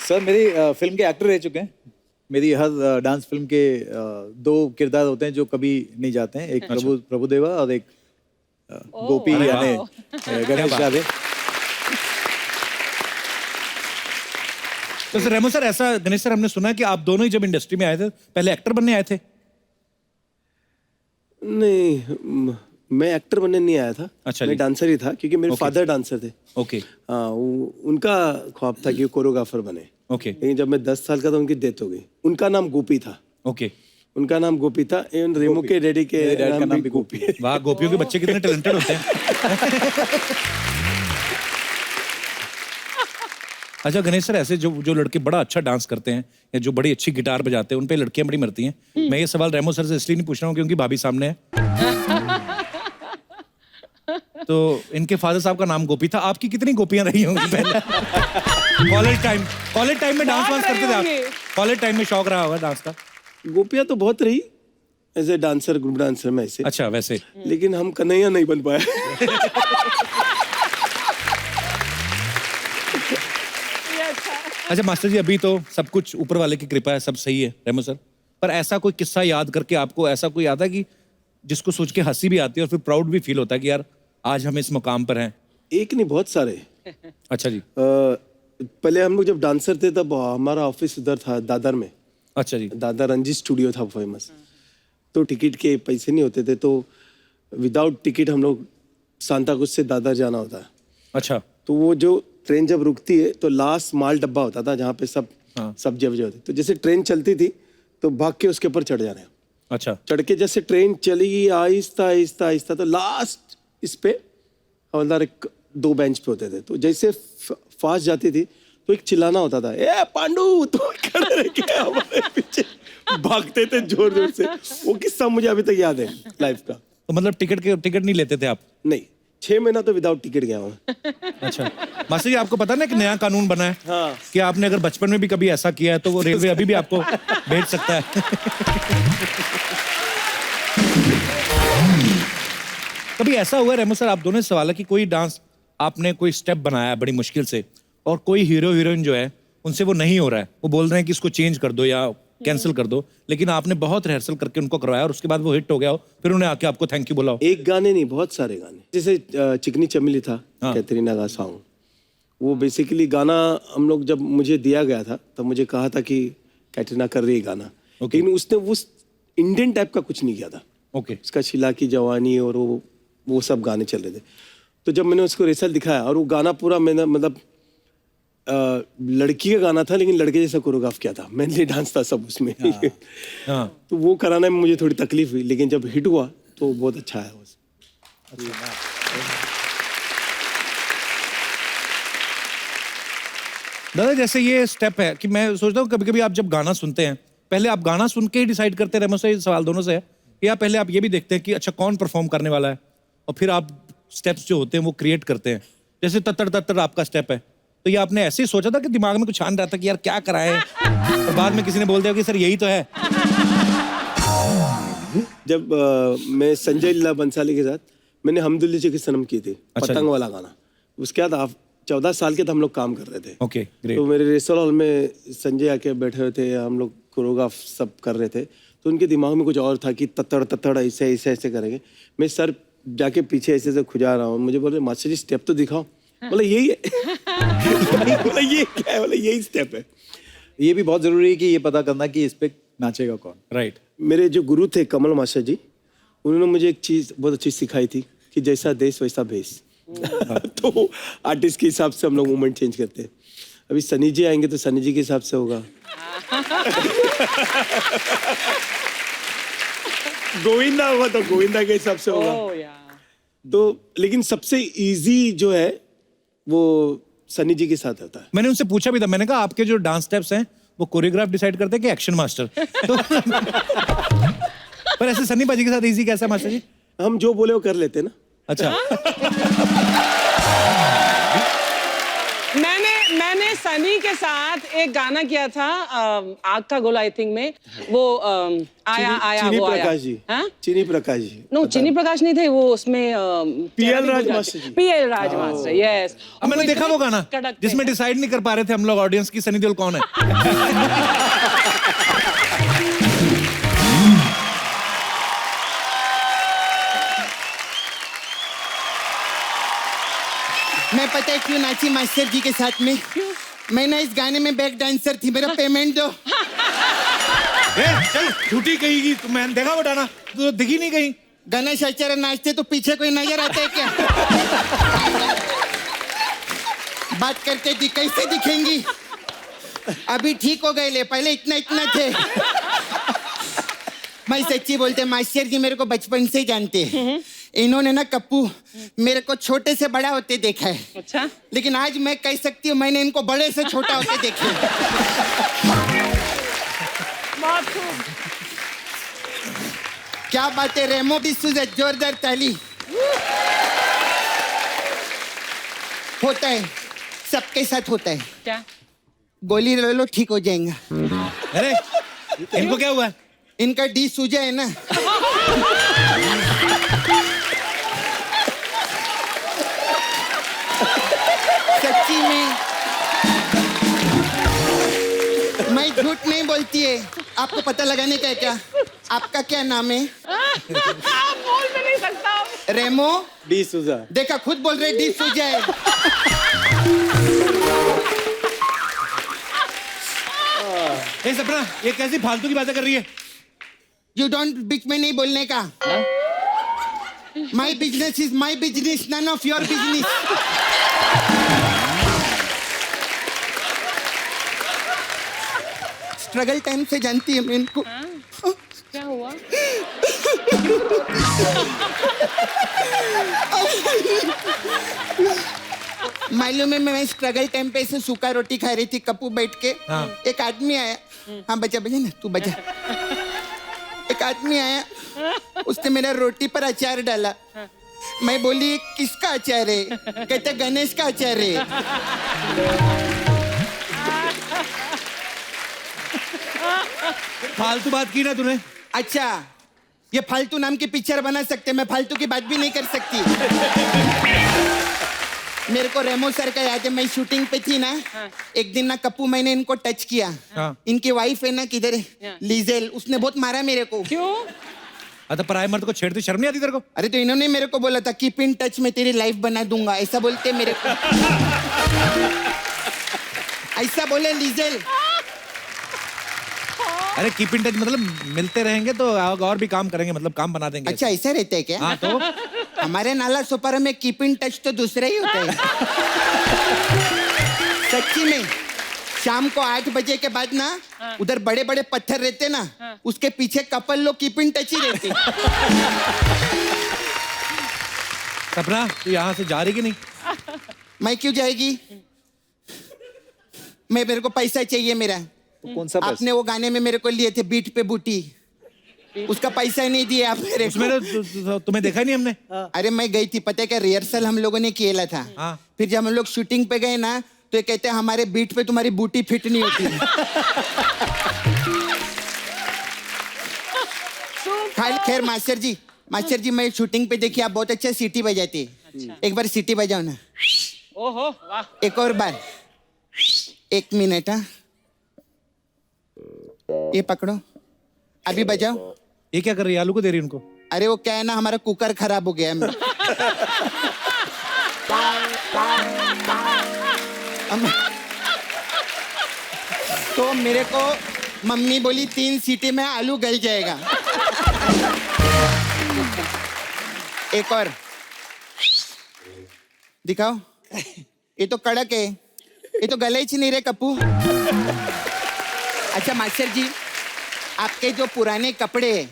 सर मेरी फिल्म के एक्टर रह चुके हैं। मेरी हर डांस फिल्म के 2 किरदार होते हैं जो कभी नहीं जाते हैं, एक प्रभुदेवा और एक गोपी यानी गणेश राधे। तो सर रेमो सर, ऐसा गणेश सर हमने सुना है कि आप दोनों ही जब इंडस्ट्री में आए थे पहले एक्टर बनने आए थे? नहीं, मैं एक्टर बनने नहीं आया था। अच्छा, मैं डांसर ही था, क्योंकि मेरे फादर डांसर थे। ओके। हाँ, उनका ख्वाब था कि वो कोरियोग्राफर बने। ओके। लेकिन जब मैं 10 साल का था उनकी डेथ हो गई। उनका नाम गोपी था। ओके। उनका नाम गोपी था, एवं रेमो के डैडी के नाम भी गोपी है। वाह, गोपियों के बच्चे कितने टैलेंटेड होते हैं। अच्छा गणेश सर, ऐसे जो लड़के बड़ा अच्छा डांस करते हैं या जो बड़ी अच्छी गिटार बजाते हैं, उन पे लड़कियां बड़ी मरती हैं। मैं ये सवाल रेमो सर से इसलिए नहीं पूछ रहा हूँ क्योंकि भाभी सामने है। तो इनके फादर साहब का नाम गोपी था। आपकी कितनी गोपियां रही होंगी पहले? कॉलेज टाइम में डांस वांस करते थे आप? कॉलेज टाइम में शौक रहा होगा डांस का? गोपियां तो बहुत रही, as a dancer, group dancer में ऐसे। अच्छा, वैसे। लेकिन हम कन्हैया नहीं बन पाए। अच्छा मास्टर जी, अभी तो सब कुछ ऊपर वाले की कृपा है, सब सही है रेमो सर, पर ऐसा कोई किस्सा याद करके आपको ऐसा कोई आता है कि जिसको सोच के हंसी भी आती है और फिर प्राउड भी फील होता है कि यार आज हम इस मुकाम पर हैं? एक नहीं, बहुत सारे। अच्छा जी। पहले हम लोग जब डांसर थे तब हमारा ऑफिस इधर था दादर में। अच्छा जी। दादर रंजीत स्टूडियो था फेमस। तो टिकट के पैसे नहीं होते थे, तो विदाउट टिकट हम लोग सांताक्रूज से दादर जाना होता है। अच्छा। तो वो जो ट्रेन जब रुकती है तो लास्ट माल डब्बा होता था जहाँ पे सब सब्जी होती, तो जैसे ट्रेन चलती थी तो भाग के उसके ऊपर चढ़ जाने। अच्छा। चढ़ के जैसे ट्रेन चली आहिस्ता आहिस्ता आहिस्ता, तो लास्ट इस पे हवलदार 2 बेंच पे होते थे, तो जैसे फास्ट जाती थी तो एक चिल्लाना होता था, ए पांडू तो खड़े रह के हमारे पीछे भागते थे जोर जोर से। वो किस्सा मुझे अभी तक याद है लाइफ का। तो मतलब टिकट नहीं लेते थे आप? नहीं, 6 महीना तो विदाउट टिकट गया हूँ। अच्छा मास्टर जी, आपको पता ना कि नया कानून बना है कि आपने अगर बचपन में भी कभी ऐसा किया है तो वो रेलवे अभी भी आपको भेज सकता है। कभी ऐसा हुआ रेमो सर, आप दोनों से सवाल है कि कोई डांस आपने कोई स्टेप बनाया बड़ी मुश्किल से और कोई हीरो हीरोइन जो है उनसे वो नहीं हो रहा है, वो बोल रहे हैं कि इसको चेंज कर दो या कैंसिल कर दो, लेकिन आपने बहुत रिहर्सल करके उनको करवाया और उसके बाद वो हिट हो गया हो, फिर उन्हें आके आपको थैंक यू बोला हो? एक गाने नहीं, बहुत सारे गाने, जैसे चिकनी चमेली था, हाँ। कैटरीना का सॉन्ग। वो बेसिकली गाना हम लोग जब मुझे दिया गया था तब मुझे कहा था कि कैटरीना कर रही है गाना, लेकिन उसने उस इंडियन टाइप का कुछ नहीं किया था। ओके। उसका शिला की जवानी और वो सब गाने चल रहे थे। तो जब मैंने उसको रिहर्सल दिखाया और वो गाना पूरा मैंने मतलब लड़की का गाना था लेकिन लड़के जैसा कोरियोग्राफ किया था, मेनली डांस था सब उसमें। हाँ। तो वो कराने में मुझे थोड़ी तकलीफ हुई, लेकिन जब हिट हुआ तो बहुत अच्छा है। दादा जैसे ये स्टेप है कि मैं सोचता हूँ कभी कभी आप जब गाना सुनते हैं, पहले आप गाना सुन के ही डिसाइड करते हैं, मुझसे सवाल दोनों से है, या पहले आप ये भी देखते हैं कि अच्छा कौन परफॉर्म करने वाला है और फिर आप स्टेप्स जो होते हैं वो क्रिएट करते हैं? जैसे तत्तड़ तत्तड़ आपका स्टेप है, तो ये आपने ऐसे ही सोचा था कि दिमाग में कुछ आन रहा था कि यार क्या कराएं, और बाद में किसी ने बोल दिया कि सर यही तो है? जब मैं संजय लीला बंसाली के साथ मैंने हमदुल्ली जी की सनम की थी, पतंग वाला गाना, उसके बाद 14 साल के तो हम लोग काम कर रहे थे। Okay, great. तो मेरे रिहर्सल हॉल में संजय आके बैठे हुए थे, हम लोग कोरियोग्राफ सब कर रहे थे, तो उनके दिमाग में कुछ और था कि तत्तड़ तत्तड़ ऐसे ऐसे ऐसे करेंगे। मैं सर जाके पीछे ऐसे ऐसे खुजा रहा हूँ, मुझे बोल रहे मास्टर जी स्टेप तो दिखाओ। बोला यही है। बोला ये क्या है? बोला यही स्टेप है। ये भी बहुत जरूरी है कि ये पता करना कि इस पे नाचेगा कौन। राइट। मेरे जो गुरु थे कमल मास्टर जी, उन्होंने मुझे एक चीज बहुत अच्छी सिखाई थी कि जैसा देश वैसा भेष। तो आर्टिस्ट के हिसाब से हम लोग मूवमेंट चेंज करते हैं। अभी सनी जी आएंगे तो सनी जी के हिसाब से होगा। गोविंदा होगा तो गोविंदा के हिसाब से होगा। ओह यार। तो लेकिन सबसे इजी जो है वो सनी जी के साथ होता है। मैंने उनसे पूछा भी था, मैंने कहा आपके जो डांस स्टेप्स हैं वो कोरियोग्राफ डिसाइड करते हैं कि एक्शन मास्टर? तो पर ऐसे सन्नी बाजी के साथ इजी कैसा मास्टर जी? हम जो बोले वो कर लेते हैं ना। अच्छा। मैंने सनी के साथ एक गाना किया था आग का गोला आई थिंक में, वो आया चीनी वो आया। प्रकाश जी। हाँ? चीनी प्रकाश जी। नो चीनी प्रकाश नहीं थे वो, उसमें PL राज मास्टर जी। PL राज मास्टर, यस। अब मैंने देखा वो गाना जिसमें डिसाइड नहीं कर पा रहे थे हम लोग ऑडियंस की सनी देओल कौन है। मैं पता है क्यों नाची मास्टर जी के साथ में? मैं ना इस गाने में बैक डांसर थी, मेरा पेमेंट दो। चल झूठी कहेगी, तो मैंने देखा वो गाना तो दिखी नहीं कहीं। गणेश आचार्य नाचते तो पीछे कोई नजर आता है क्या? बात करते थी कैसे दिखेंगी? अभी ठीक हो गए ले, पहले इतना इतना थे। मैं सच्ची बोलते मास्टर जी मेरे को बचपन से जानते हैं। इन्होंने ना कप्पू मेरे को छोटे से बड़ा होते देखा है। अच्छा। लेकिन आज मैं कह सकती हूँ मैंने इनको बड़े से छोटा होते देखा है। बहुत खूब। क्या बात है रेमो डिसूजा, जोरदार ताली। होता है, सबके साथ होता है। क्या? गोली ले लो ठीक हो जाएगा। अरे इनको क्या हुआ? इनका डी सूजा है ना। सच्ची में मैं झूठ नहीं बोलती है। आपको पता लगाने का है क्या? आपका क्या नाम है? आप बोल भी नहीं सकता। रेमो डी सूजा। देखा खुद बोल रहे डी सूजा है। ए सपना ये कैसी फालतू की बातें कर रही है? यू डोंट बीच में नहीं बोलने का। My business is my business, none of your business. Struggle time से जानती है मैं इनको। क्या हुआ? मालूम है मैं स्ट्रगल टाइम पे ऐसे सूखा रोटी खा रही थी, कप्पू बैठ के। हाँ। एक आदमी आया। हाँ बजा बजा ना, तू बजा। एक आदमी आया, उसने मेरा रोटी पर अचार डाला। मैं बोली किसका अचार है? कहते गणेश का अचार है। फालतू बात की ना तूने। अच्छा ये फालतू नाम की पिक्चर बना सकते, मैं फालतू की बात भी नहीं कर सकती। मेरे को रेमो सर का याद है, मैं शूटिंग पे थी ना, एक दिन ना कप्पू मैंने इनको टच किया। हाँ। इनकी वाइफ है ना किधर है, लीजेल, उसने बहुत मारा मेरे को। क्यों? तो पराये मर्द को छेड़ते शर्म नहीं आती तेरे को? अरे तो इन्होंने मेरे को बोला था कीप इन टच, में तेरी लाइफ बना दूंगा, ऐसा बोलते मेरे को। ऐसा बोले लीजेल। अरे कीप इन टच मतलब मिलते रहेंगे तो और भी काम करेंगे, मतलब काम बना देंगे। अच्छा ऐसा रहता है क्या? हाँ तो हमारे नाला सोपारा में कीप इन टच तो दूसरा ही होता है। सच्ची में शाम को 8 बजे के बाद ना उधर बड़े बड़े पत्थर रहते ना, उसके पीछे कपल लोग कीप इन टच ही रहते। सपना तू यहाँ से जा रही कि नहीं? मैं क्यों जाएगी? मेरे को पैसा चाहिए मेरा। तो कौन सा पैसा? आपने वो गाने में मेरे को लिए थे बीट पे बूटी, उसका पैसा नहीं दिया आप मेरे उसमें को। तुम्हें देखा ही नहीं हमने। अरे मैं गई थी, पता है क्या, रिहर्सल हम लोगों ने किया था। हाँ। फिर जब हम लोग शूटिंग पे गए ना तो ये कहते हैं हमारे बीट पे तुम्हारी बूटी फिट नहीं होती। खैर मास्टर जी मैं शूटिंग पे देखी आप बहुत अच्छा सीटी बजाती। एक बार सीटी बजाओ ना। ओहो वाह। एक और बार। 1 मिनट। हाँ ये पकड़ो, अभी बजाओ। ये क्या कर रही है? आलू को दे रही है उनको? अरे वो क्या है ना, हमारा कुकर खराब हो गया है। तो मेरे को मम्मी बोली 3 सीटी में आलू गल जाएगा। एक और दिखाओ। ये तो कड़क है, ये तो गले ही नहीं रहे कप्पू। अच्छा मास्टर जी, आपके जो पुराने कपड़े हैं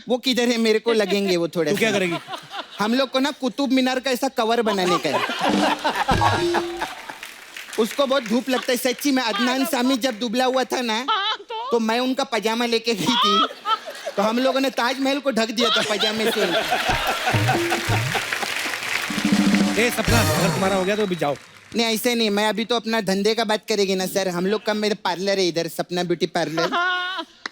वो किधर है? मेरे को लगेंगे वो थोड़े। तू क्या करेगी? हम लोग को ना कुतुब मीनार का ऐसा कवर बनाने का है। उसको बहुत धूप लगता है सच्ची में। अदनान सामी जब दुबला हुआ था ना तो मैं उनका पजामा लेके गई थी, तो हम लोगों ने ताजमहल को ढक दिया था पजामे से। ए सपना, अगर तुम्हारा हो गया तो अभी जाओ। नहीं ऐसे नहीं, मैं अभी तो अपना धंधे का बात करेगी ना सर। हम लोग का मेरे पार्लर है इधर, सपना ब्यूटी पार्लर।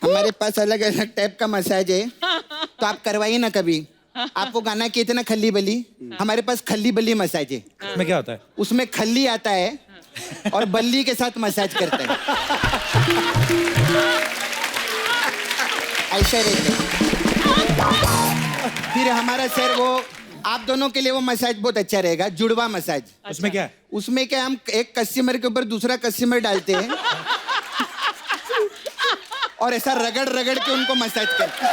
हमारे पास अलग अलग टाइप का मसाज है, तो आप करवाइए ना कभी। आपको गाना किए थे ना खल्ली बली, हमारे पास खल्ली बली मसाज है। उसमें क्या होता है? उसमें खल्ली आता है और बल्ली के साथ मसाज करता है। ऐसा रहता है। फिर हमारा सर वो आप दोनों के लिए वो मसाज बहुत अच्छा रहेगा, जुड़वा मसाज। उसमें क्या है? उसमें क्या, हम एक कस्टमर के ऊपर दूसरा कस्टमर डालते हैं और ऐसा रगड़ रगड़ के उनको मसाज करते हैं।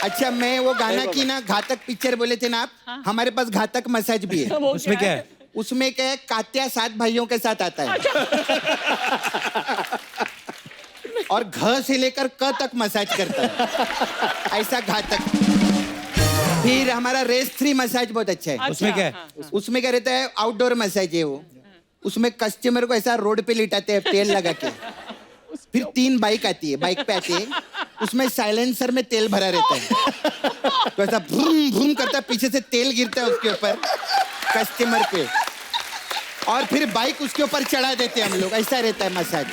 अच्छा मैं वो गाना की ना, घातक पिक्चर बोले थे ना आप, हमारे पास घातक मसाज भी है। उसमें क्या है? उसमें क्या है, कात्या 7 भाइयों के साथ आता है और घ से लेकर क तक मसाज करता है, ऐसा घातक। फिर हमारा रेस 3 मसाज बहुत अच्छा है। उसमें क्या है? उसमें क्या रहता है, आउटडोर मसाज है वो। उसमें कस्टमर को ऐसा रोड पे लिटाते हैं तेल लगा के। फिर 3 बाइक आती है, बाइक पे आती है, उसमें साइलेंसर में तेल भरा रहता है, तो ऐसा भूम भूम करता है, पीछे से तेल गिरता है उसके ऊपर कस्टमर पे, और फिर बाइक उसके ऊपर चढ़ा देते हैं हम लोग। ऐसा रहता है मसाज।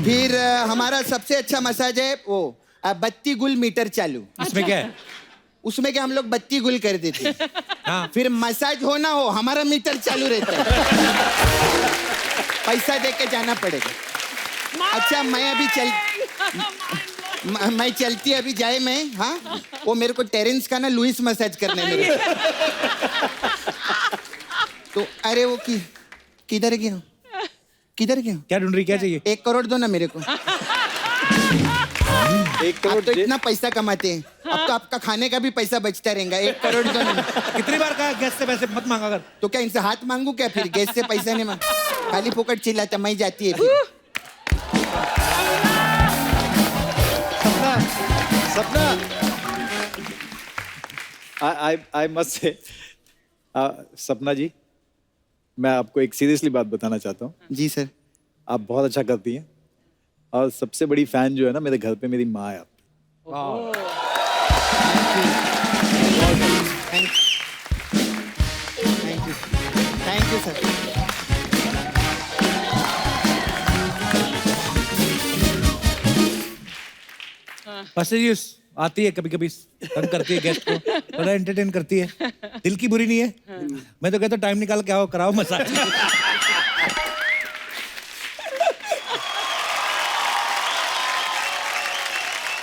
फिर हमारा सबसे अच्छा मसाज है वो बत्ती गुल मीटर चालू। उसमें क्या है? उसमें क्या हम लोग बत्ती गुल कर देते हैं। हाँ। फिर मसाज हो ना हो हमारा मीटर चालू रहता है, पैसा दे के जाना पड़ेगा। अच्छा मैं अभी मैं चलती अभी जाए मैं। हाँ वो मेरे को टेरेंस का ना लुइस मसाज करने मेरे तो अरे वो किधर गया, किधर गया? क्या ढूंढ रही, क्या चाहिए? 1 करोड़ दो ना मेरे को। 1 आप करोड़ तो इतना पैसा कमाते हैं, अब तो आपका खाने का भी पैसा बचता रहेगा। 1 करोड़ दो ना। कितनी बार कहा गैस से पैसे मत मांगा कर? तो क्या इनसे हाथ मांगू क्या? फिर गैस से पैसा नहीं मांग, खाली फोकट चिल्लाता मैं जाती है फिर। सपना, आई मस्ट से, सपना जी, मैं आपको एक सीरियसली बात बताना चाहता हूँ। जी सर। आप बहुत अच्छा करती हैं, और सबसे बड़ी फैन जो है ना मेरे घर पे मेरी माँ है आपकी। Thank you sir. Fastidious. आती है कभी कभी, तंग करती है गेस्ट को, थोड़ा एंटरटेन करती है, दिल की बुरी नहीं है। मैं तो कहता हूँ टाइम निकाल के आओ, कराओ मसाज।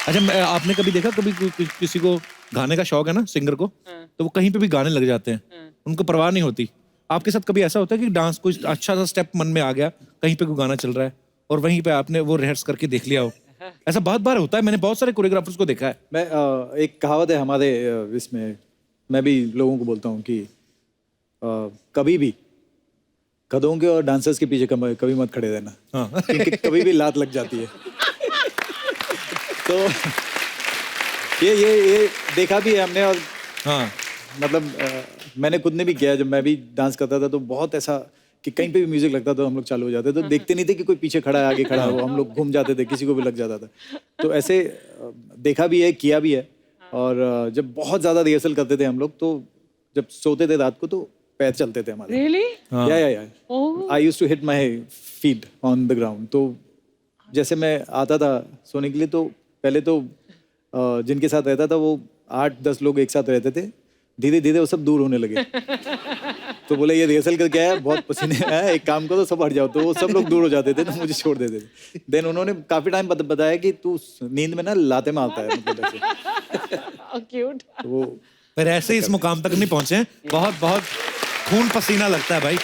अच्छा, आपने कभी देखा कभी किसी को गाने का शौक है ना, सिंगर को, तो वो कहीं पे भी गाने लग जाते हैं, उनको परवाह नहीं होती। आपके साथ कभी ऐसा होता है कि डांस कोई अच्छा सा स्टेप मन में आ गया, कहीं पे कोई गाना चल रहा है और वहीं पे आपने वो रिहर्स करके देख लिया हो? ऐसा बहुत बार होता है, मैंने बहुत सारे कोरियोग्राफर्स को देखा है। मैं एक कहावत है हमारे इसमें, मैं भी लोगों को बोलता हूँ कि कभी भी गधों के और डांसर्स के पीछे कभी मत खड़े रहना। हाँ। क्योंकि कभी भी लात लग जाती है। तो ये देखा भी है हमने। और हाँ, मतलब मैंने खुद ने भी किया, जब मैं भी डांस करता था तो बहुत ऐसा कि कहीं पे भी म्यूजिक लगता था हम लोग चालू हो जाते, तो देखते नहीं थे कि कोई पीछे खड़ा है, आगे खड़ा हो, हम लोग घूम जाते थे, किसी को भी लग जाता था। तो ऐसे देखा भी है, किया भी है। और जब बहुत ज्यादा रिहर्सल करते थे हम लोग, तो जब सोते थे रात को तो पैर चलते थे हमारे। Really? या I used to hit my feet on the ground. तो जैसे मैं आता था सोने के लिए, तो पहले तो जिनके साथ रहता था वो 8-10 लोग एक साथ रहते थे, धीरे धीरे वो सब दूर होने लगे। तो बोले ये रिहर्सल करके आया, बहुत पसीने आया, एक काम करो सब हट जाओ। तो वो सब लोग दूर हो जाते थे, तो मुझे छोड़ देते थे। देन उन्होंने काफी टाइम बताया कि तू नींद में ना लाते मारता है, मतलब ऐसे। क्यूट। तो वो पर ऐसे ही इस मुकाम तक नहीं पहुंचे, बहुत बहुत खून पसीना लगता है भाई।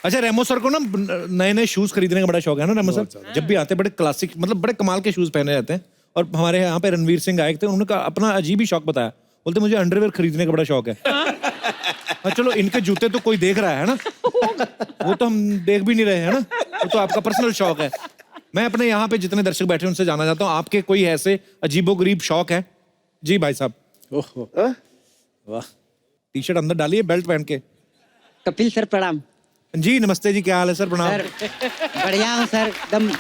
अच्छा, रेमो सर को ना नए नए शूज खरीदने का बड़ा शौक है ना रेमो सर? जब भी आते बड़े क्लासिक, मतलब बड़े कमाल के शूज पहने जाते हैं। और हमारे यहाँ पे रणवीर सिंह आए थे, उन्होंने अपना अजीब ही शौक बताया, बोलते मुझे अंडरवेयर खरीदने का बड़ा शौक है। और चलो इनके जूते तो कोई देख रहा है ना, वो तो हम देख भी नहीं रहे हैं ना, वो तो आपका पर्सनल शौक है। मैं अपने यहाँ पे जितने दर्शक बैठे उनसे जानना चाहता हूँ, आपके कोई ऐसे अजीबोगरीब शौक है? जी भाई साहब। ओहो, वाह। टी शर्ट अंदर डालिए, बेल्ट पहन के। कपिल सर प्रणाम। जी नमस्ते जी, क्या हाल है सर? प्रणाम। सर बढ़िया हूँ सर, एकदम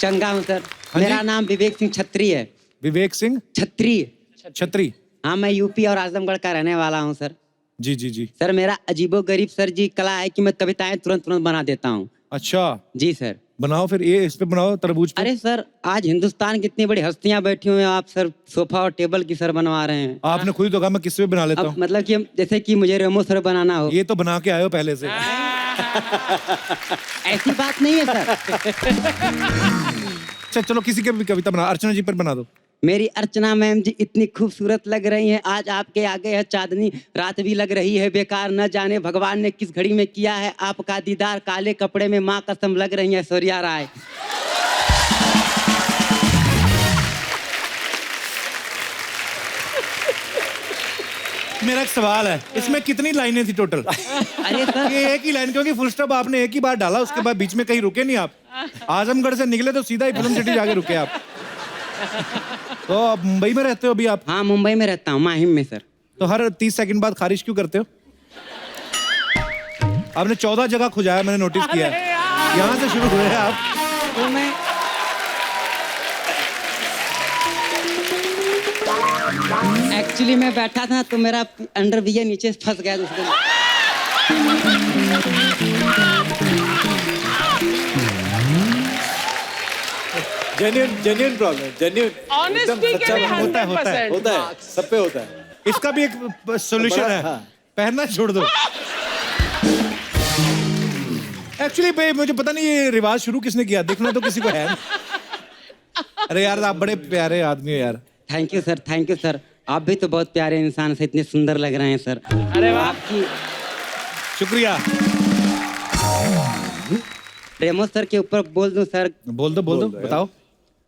चंगा हूँ सर। मेरा नाम विवेक सिंह छत्री है। विवेक सिंह छत्री? हाँ, मैं यूपी और आजमगढ़ का रहने वाला हूँ सर। जी जी जी। सर मेरा अजीबोगरीब सर जी कला है कि मैं कविताएं तुरंत बना देता हूँ। अच्छा जी सर। बनाओ फिर, ये इस पे बनाओ, तरबूज पे। अरे सर, आज हिंदुस्तान की इतनी बड़ी हस्तियां बैठी हुई हैं, आप सर सोफा और टेबल की सर बनवा रहे हैं। आपने खुद तो कहा मैं किससे भी बना लेता हूँ। मतलब कि जैसे कि मुझे रेमो सर बनाना हो। ये तो बना के आए हो पहले से। ऐसी बात नहीं है सर। अच्छा चलो, किसी की भी कविता बना, अर्चना जी पर बना दो। मेरी अर्चना मैम जी इतनी खूबसूरत लग रही हैं, आज आपके आगे है चांदनी रात भी लग रही है बेकार, न जाने भगवान ने किस घड़ी में किया है आपका दीदार, काले कपड़े में माँ कसम लग रही है ऐश्वर्या राय। मेरा एक सवाल है, इसमें कितनी लाइनें थी टोटल? अरे सर, ये एक ही लाइन, क्योंकि फुल स्टॉप आपने एक ही बार डाला, उसके बाद बीच में कहीं रुके नहीं आप। आजमगढ़ से निकले तो सीधा ही फिल्म सिटी जाके रुके आप। तो अब मुंबई में रहते हो अभी आप? हाँ, मुंबई में रहता हूँ, माहिम में सर। तो हर 30 सेकंड बाद खारिश क्यों करते हो? आपने 14 जगह खुजाया, मैंने नोटिस किया है। यहाँ से शुरू हुए हैं आप। तो मैं एक्चुअली मैं बैठा था तो मेरा अंडरवियर नीचे फंस गया उसको। Genuine problem, genuine. Honesty के लिए 100%। होता है, सब पे होता है। इसका भी एक सॉल्यूशन है, हाँ। पहनना छोड़ दो। एक्चुअली भाई मुझे पता नहीं ये रिवाज शुरू किसने किया, देखना तो किसी को है। अरे यार आप बड़े प्यारे आदमी हो यार। Thank you sir, thank you sir. आप भी तो बहुत प्यारे इंसान से, इतने सुंदर लग रहे हैं सर। अरे वाह, आपकी शुक्रिया। रेमो सर के ऊपर बोल दूं सर? बोल दो बताओ।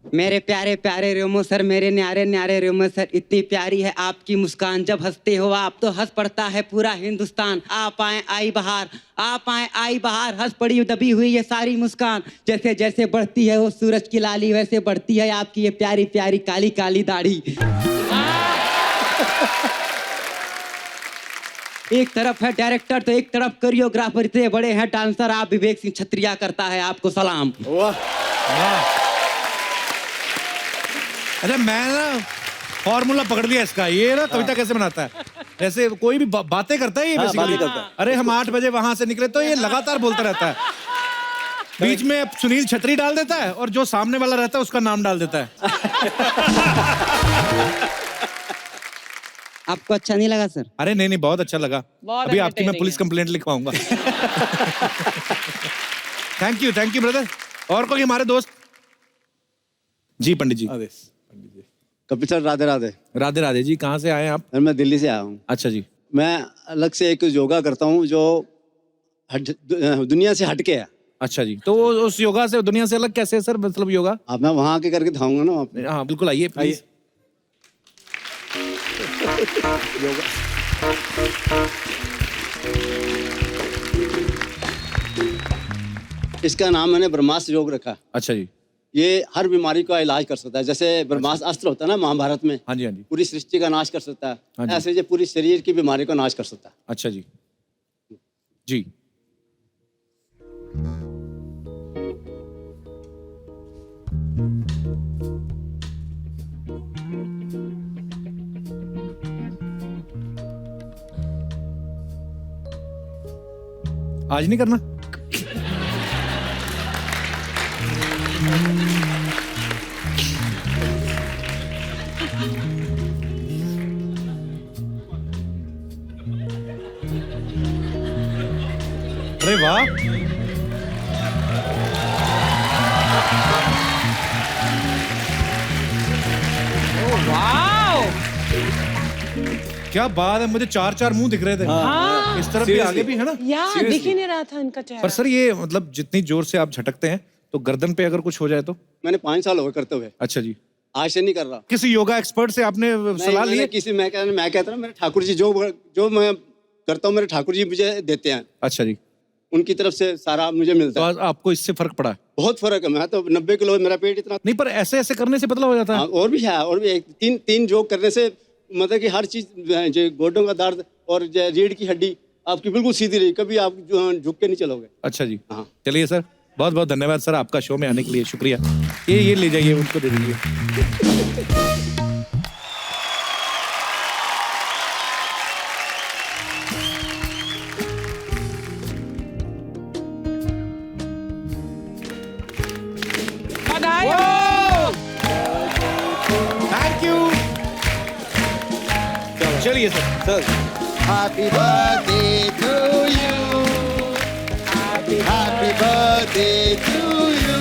मेरे प्यारे प्यारे रेमो सर, मेरे न्यारे न्यारे रेमो सर, इतनी प्यारी है आपकी मुस्कान, जब हंसते हो आप तो हंस पड़ता है पूरा हिंदुस्तान। आप आए आई बहार, आप आए आई बहार, हंस पड़ी दबी हुई ये सारी मुस्कान। जैसे जैसे बढ़ती है वो सूरज की लाली, वैसे बढ़ती है आपकी ये प्यारी प्यारी काली काली दाढ़ी। एक तरफ है डायरेक्टर तो एक तरफ कोरियोग्राफर, इतने बड़े हैं डांसर आप। विवेक सिंह छत्रिया करता है आपको सलाम। अच्छा मैं ना फॉर्मूला पकड़ लिया इसका, ये ना कविता कैसे बनाता है, जैसे कोई भी बातें करता है ये बेसिकली। अरे हम 8 बजे वहां से निकले तो ये लगातार बोलता रहता है। बीच में सुनील छतरी डाल देता है और जो सामने वाला रहता है उसका नाम डाल देता है। आपको अच्छा नहीं लगा सर? अरे नहीं नहीं, बहुत अच्छा लगा। बहुत अभी आपकी मैं entertaining पुलिस है। कंप्लेंट लिखवाऊंगा। Thank you brother. और कोई हमारे दोस्त? जी पंडित जी। कपिल सर, राधे राधे। राधे राधे जी, कहाँ से आए हैं आप? सर मैं दिल्ली से आया हूँ। अच्छा जी। मैं अलग से एक योगा करता हूँ जो दुनिया से हटके है। अच्छा जी, तो उस योगा से दुनिया से अलग कैसे है सर, मतलब योगा? अब मैं वहाँ आके करके दिखाऊंगा ना आप। हाँ बिल्कुल, आइए प्लीज। इसका नाम मैंने ब्रह्मास्त्र योग रखा। अच्छा जी। ये हर बीमारी का इलाज कर सकता है। जैसे ब्रह्मास्त्र अस्त्र होता है ना महाभारत में, हाँ जी हाँ जी। पूरी सृष्टि का नाश कर सकता हाँ है। जी। ऐसे ये पूरी शरीर की बीमारी का नाश कर सकता है। अच्छा जी। जी। आज नहीं करना? अरे वाह, वाओ, क्या बात है। मुझे चार चार मुंह दिख रहे थे। हाँ। इस तरफ भी, आगे भी है ना। यार दिख ही नहीं रहा था इनका चेहरा। पर सर ये मतलब जितनी जोर से आप झटकते हैं तो गर्दन पे अगर कुछ हो जाए तो? मैंने 5 साल हो गए करते हुए। अच्छा जी। आज से नहीं कर रहा। किसी योगा एक्सपर्ट से आपने सलाह ली? मैं कहता हूँ मेरे ठाकुर जी जो मैं करता हूँ मेरे ठाकुर जी मुझे देते हैं। अच्छा जी। उनकी तरफ से सारा मुझे मिलता है। तो आपको इससे फर्क पड़ा है? बहुत फर्क है। मैं तो 90 किलो, मेरा पेट इतना नहीं, पर ऐसे ऐसे करने से पतला हो जाता है? और भी है, और भी तीन योग करने से मतलब कि हर चीज, जो गोडों का दर्द और रीढ़ की हड्डी आपकी बिल्कुल सीधी रही, कभी आप झुक के नहीं चलोगे। अच्छा जी। हाँ। चलिए सर, बहुत बहुत धन्यवाद सर आपका शो में आने के लिए, शुक्रिया। ये ले जाइए, उनको दे दीजिए। बधाई हो। Thank you. चलिए sir. Happy birthday to you. Happy birthday to you.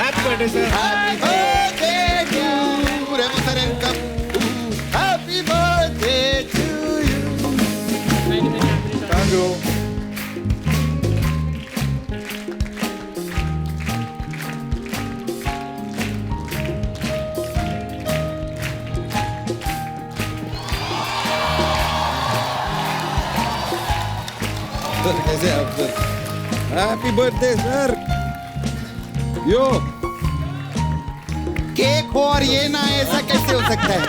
Happy birthday sir. Happy birthday to you. Remo Sarenkam. Happy birthday to you. Thank you. कैसे आप सर? Happy birthday sir. यो केक हो और ये ना, ऐसा कैसे हो सकता है?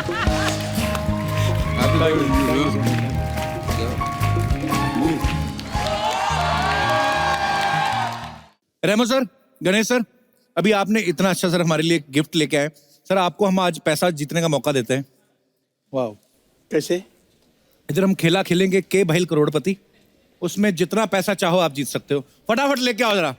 रेमो सर, गणेश सर, अभी आपने इतना अच्छा सर हमारे लिए गिफ्ट लेके आए। सर आपको हम आज पैसा जीतने का मौका देते हैं। वाह, कैसे? इधर हम खेला खेलेंगे के भाई करोड़पति। उसमें जितना पैसा चाहो आप जीत सकते हो। फटाफट लेके आओ जरा।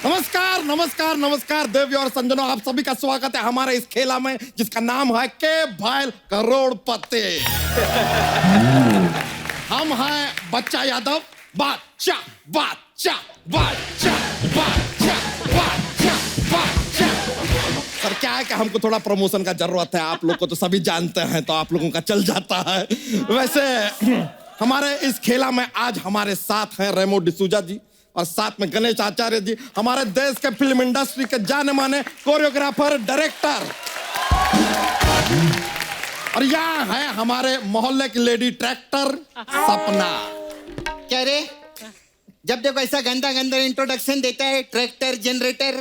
नमस्कार नमस्कार नमस्कार देवियों और संजनों, आप सभी का स्वागत है हमारे इस खेला में जिसका नाम है के भाई करोड़पति। हम हैं बच्चा यादव। बादशाह बादशाह बादशाह बादशाह बादशाह बादशाह। सर क्या है कि हमको थोड़ा प्रमोशन का जरूरत है। आप लोग को तो सभी जानते हैं, तो आप लोगों का चल जाता है। वैसे हमारे इस खेला में आज हमारे साथ हैं रेमो डिसूजा जी और साथ में गणेश आचार्य जी, हमारे देश के फिल्म इंडस्ट्री के जाने माने कोरियोग्राफर, डायरेक्टर। और यहाँ है हमारे मोहल्ले की लेडी ट्रैक्टर सपना। क्या रे, जब देखो ऐसा गंदा गंदा इंट्रोडक्शन देता है, ट्रैक्टर, जनरेटर।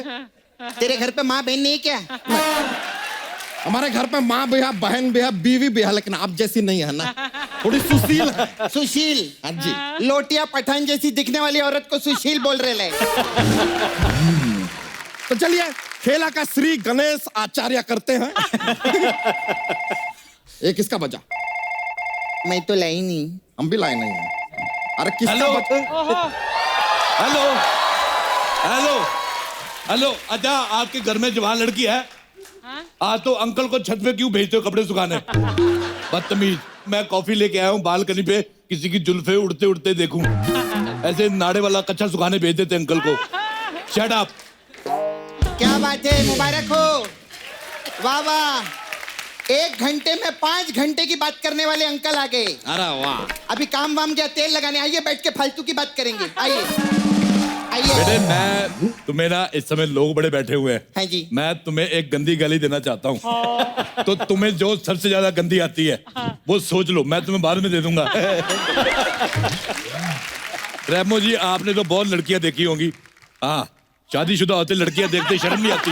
तेरे घर पे माँ बहन नहीं है क्या? हमारे घर पे माँ भी है, बहन भी है, बीवी भी है, लेकिन आप जैसी नहीं है ना, थोड़ी सुशील है। सुशील? हाँ जी। लोटिया पठान जैसी दिखने वाली औरत को सुशील बोल रहे ले। तो चलिए खेला का श्री गणेश आचार्य करते हैं। ये किसका बजा? मैं तो लाई नहीं। हम भी लाए नहीं है। अरे किसका बजा? हेलो हेलो हेलो, अच्छा आपके घर में जवान लड़की है? आज तो अंकल को छत पे क्यों भेजते हो कपड़े सुखाने? बदतमीज। मैं कॉफी लेके आया हूँ बालकनी पे, किसी की जुल्फे उड़ते उड़ते देखूं। ऐसे नाड़े वाला कच्चा सुखाने भेज देते अंकल को। Shut up. क्या बात है, मुबारक हो। वाह वाह, 1 घंटे में 5 घंटे की बात करने वाले अंकल आ गए। अरे वाह। अभी काम वाम गया, तेल लगाने। आइए बैठ के फालतू की बात करेंगे। आइए बेटे, मैं तुम्हें ना, इस समय लोग बड़े बैठे हुए हैं। हाँ जी। मैं तुम्हें एक गंदी गाली देना चाहता हूँ। तो तुम्हें जो सबसे ज्यादा गंदी आती है वो सोच लो, मैं तुम्हें बाद में दे दूंगा। रेमो जी, आपने तो बहुत लड़कियां देखी होंगी। हाँ, शादीशुदा होते लड़कियां देखते शर्म नहीं आती।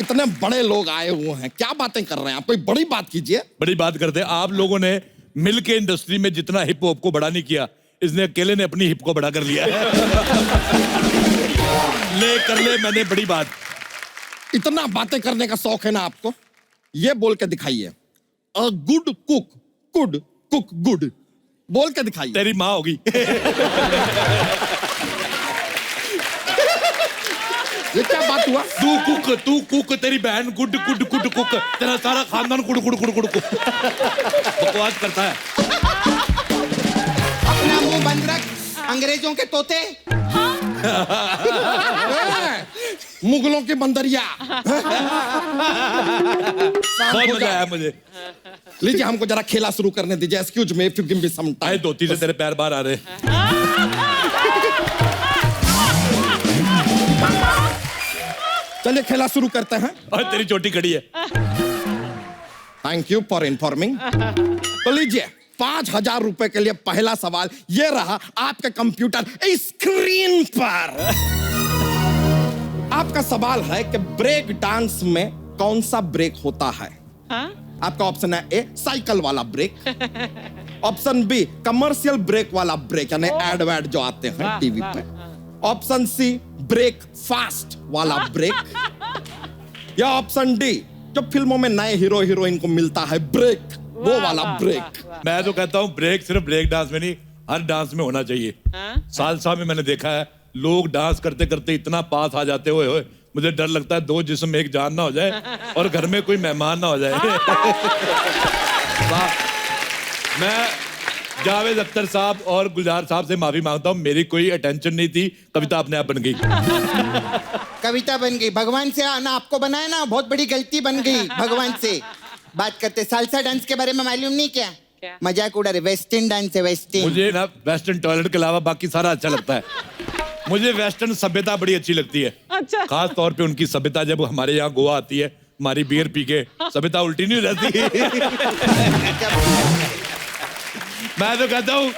इतने बड़े लोग आए हुए हैं, क्या बातें कर रहे हैं आप? कोई बड़ी बात कीजिए। बड़ी बात करते हैं। आप लोगों ने मिल के इंडस्ट्री में जितना हिप हॉप को बड़ा नहीं किया, इसने अकेले ने अपनी हिप को बड़ा कर लिया है। ले मैंने बड़ी बात। इतना बातें करने का शौक है ना आपको? ये बोल के दिखाइए, a good cook could cook good. बोल के दिखाइए। तेरी माँ होगी। ये क्या बात हुआ? तू कुक, तेरी बहन गुड गुड गुड कुक, तेरा सारा खानदान good good good good cook. बकवास करता है। अपना मुंह बंद रख, अंग्रेजों के तोते। मुगलों की बंदरिया। बहुत मजा आया मुझे। लीजिए, हमको जरा खेला शुरू करने दीजिए। Excuse me, if you give me some time. धोती से तेरे पैर बाहर आ रहे। चलिए खेला शुरू करते हैं। और तेरी चोटी खड़ी है। Thank you for informing. तो लीजिए, 5,000 रुपए के लिए पहला सवाल ये रहा आपके कंप्यूटर स्क्रीन पर। आपका सवाल है कि ब्रेक डांस में कौन सा ब्रेक होता है? आपका ऑप्शन है ए, साइकिल वाला brake. Option B, commercial break वाला ब्रेक, यानी एड वैड जो आते हैं टीवी पे। ऑप्शन सी, ब्रेक फास्ट वाला ब्रेक। या ऑप्शन डी, जो फिल्मों में नए हीरो हीरोइन को मिलता है ब्रेक, वो वाला ब्रेक। मैं तो कहता हूँ ब्रेक सिर्फ ब्रेक डांस में नहीं, हर डांस में होना चाहिए। सालसा में मैंने देखा है, लोग डांस करते करते इतना पास आ जाते हुए, मुझे डर लगता है 2 जिस्म एक जान ना हो जाए और घर में कोई मेहमान ना हो जाए। मैं जावेद अख्तर साहब और गुलजार साहब से माफी मांगता हूँ, मेरी कोई अटेंशन नहीं थी, कविता अपने आप बन गई। कविता बन गई। भगवान से आना आपको बनाया ना, बहुत बड़ी गलती बन गई। भगवान से बात करते। सालसा डांस के बारे में मालूम नहीं क्या? मजाक उड़ा रहे। वेस्टर्न डांस है, वेस्टर्न। मुझे ना वेस्टर्न टॉयलेट के अलावा बाकी सारा अच्छा लगता है। मुझे वेस्टर्न सभ्यता बड़ी अच्छी लगती है। अच्छा। खास तौर पे उनकी सभ्यता जब हमारे यहाँ गोवा आती है, हमारी बियर पी के सभ्यता उल्टी नहीं हो जाती। मैं तो कहता हूँ,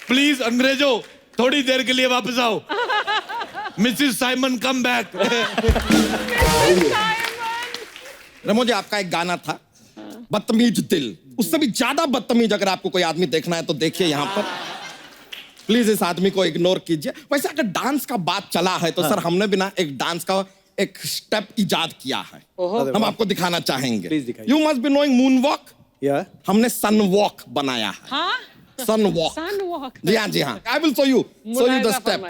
प्लीज अंग्रेजों, थोड़ी देर के लिए वापस आओ। Mrs Simon come back. मुझे आपका एक गाना था, बदतमीज दिल। उससे भी ज्यादा बदतमीज अगर आपको कोई आदमी देखना है तो देखिए यहाँ पर। प्लीज इस आदमी को इग्नोर कीजिए। वैसे अगर डांस का बात चला है तो सर, हमने भी ना एक डांस का एक स्टेप इजाद किया है। हम आपको दिखाना चाहेंगे। You must be knowing moon walk. हमने सन वॉक बनाया है। Sun walk. जी हाँ, जी हाँ। I will show you the step.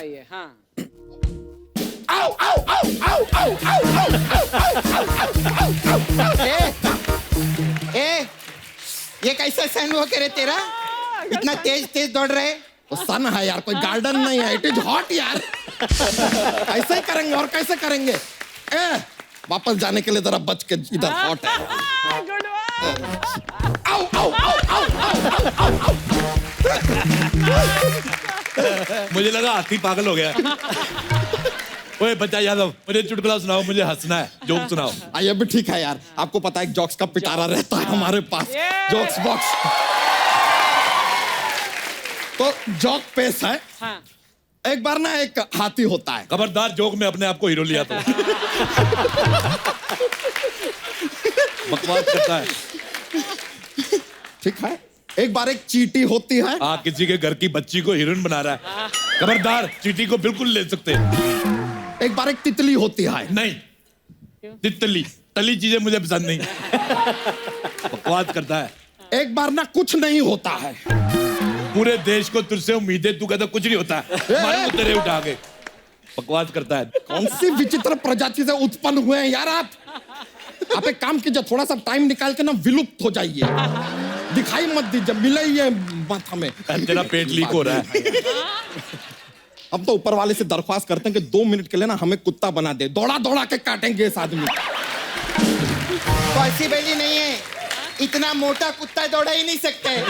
ये कैसा सन वॉक है तेरा? इतना तेज तेज दौड़ रहे। तो सन है यार, कोई गार्डन नहीं है। इट इज हॉट यार। ऐसे ही करेंगे और कैसे करेंगे? वापस जाने के लिए जरा बच के, इधर हॉट है। आओ आओ आओ आओ आओ आओ। मुझे लगा हाथी पागल हो गया। ओए बच्चा यादव, मुझे चुटकुला सुनाओ, मुझे हंसना है, जोक सुनाओ। ये भी ठीक है यार, आपको पता है जोक्स का पिटारा रहता है हमारे पास। Jokes box. तो जोक पेश है। एक बार ना एक हाथी होता है। खबरदार जोक में अपने आप को हीरो लिया तो। बकवास करता है। ठीक है। एक बार एक चींटी होती है। किसी के घर की बच्ची को हीरोइन बना रहा है। खबरदार, चींटी को बिल्कुल ले सकते हैं। एक बार एक तितली होती है। नहीं, तितली तली चीजें मुझे पसंद नहीं। बकवास करता है। एक बार ना कुछ नहीं होता है। पूरे देश को तुझसे उम्मीद है, तू कहता कुछ नहीं होता है। मारो तेरे उठा के। बकवास करता है। कौन सी विचित्र प्रजाति से उत्पन्न हुए हैं यार आप एक काम कीजिए, थोड़ा सा टाइम निकाल के ना विलुप्त हो जाइए, दिखाई मत दीजिए, मिले ये मत हमें। तेरा पेट लीक हो रहा है। हम तो ऊपर वाले से दरख्वास्त करते हैं कि 2 मिनट के लिए ना हमें कुत्ता बना दे, दौड़ा दौड़ा के काटेंगे इस आदमी। पॉसिबल ही नहीं है, इतना मोटा कुत्ता दौड़ा ही नहीं सकता है।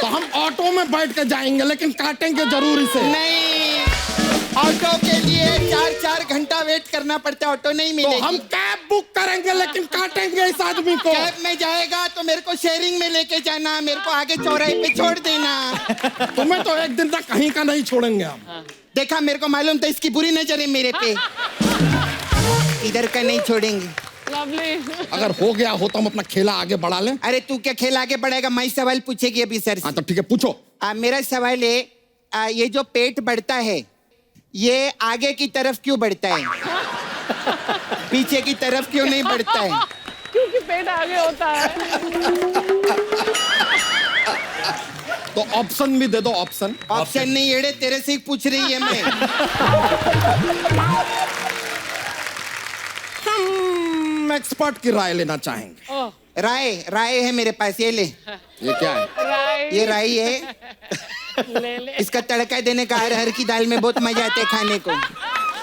तो हम ऑटो में बैठ के जाएंगे, लेकिन काटेंगे जरूर इसे। नहीं, ऑटो के लिए 4-4 घंटा वेट करना पड़ता है, ऑटो नहीं मिलेगी। तो हम कैब बुक करेंगे, लेकिन काटेंगे इस आदमी को। कैब में जाएगा तो मेरे को शेयरिंग में लेके जाना, मेरे को आगे चौराहे पे छोड़ देना। तुम्हें तो एक दिन तक कहीं का नहीं छोड़ेंगे हम। देखा, मेरे को मालूम था इसकी बुरी नजर है मेरे पे। इधर का नहीं छोड़ेंगे। अगर हो गया हो तो हम अपना खेला आगे बढ़ा लें। अरे तू क्या खेल आगे बढ़ाएगा, मैं सवाल पूछेगी अभी सर से। हाँ तो ठीक है, पूछो। मेरा सवाल है, ये जो पेट बढ़ता है ये आगे की तरफ क्यों बढ़ता है, पीछे की तरफ क्यों नहीं बढ़ता है? क्योंकि पेट आगे होता है। तो ऑप्शन भी दे दो। ऑप्शन नहीं एड़े, तेरे से ही पूछ रही है मैं। हम एक्सपर्ट की राय लेना चाहेंगे। राय है मेरे पास, ये ले। ये क्या है? ये राई है। ले। इसका तड़का देने का अरहर की दाल में बहुत मजा आता है खाने को।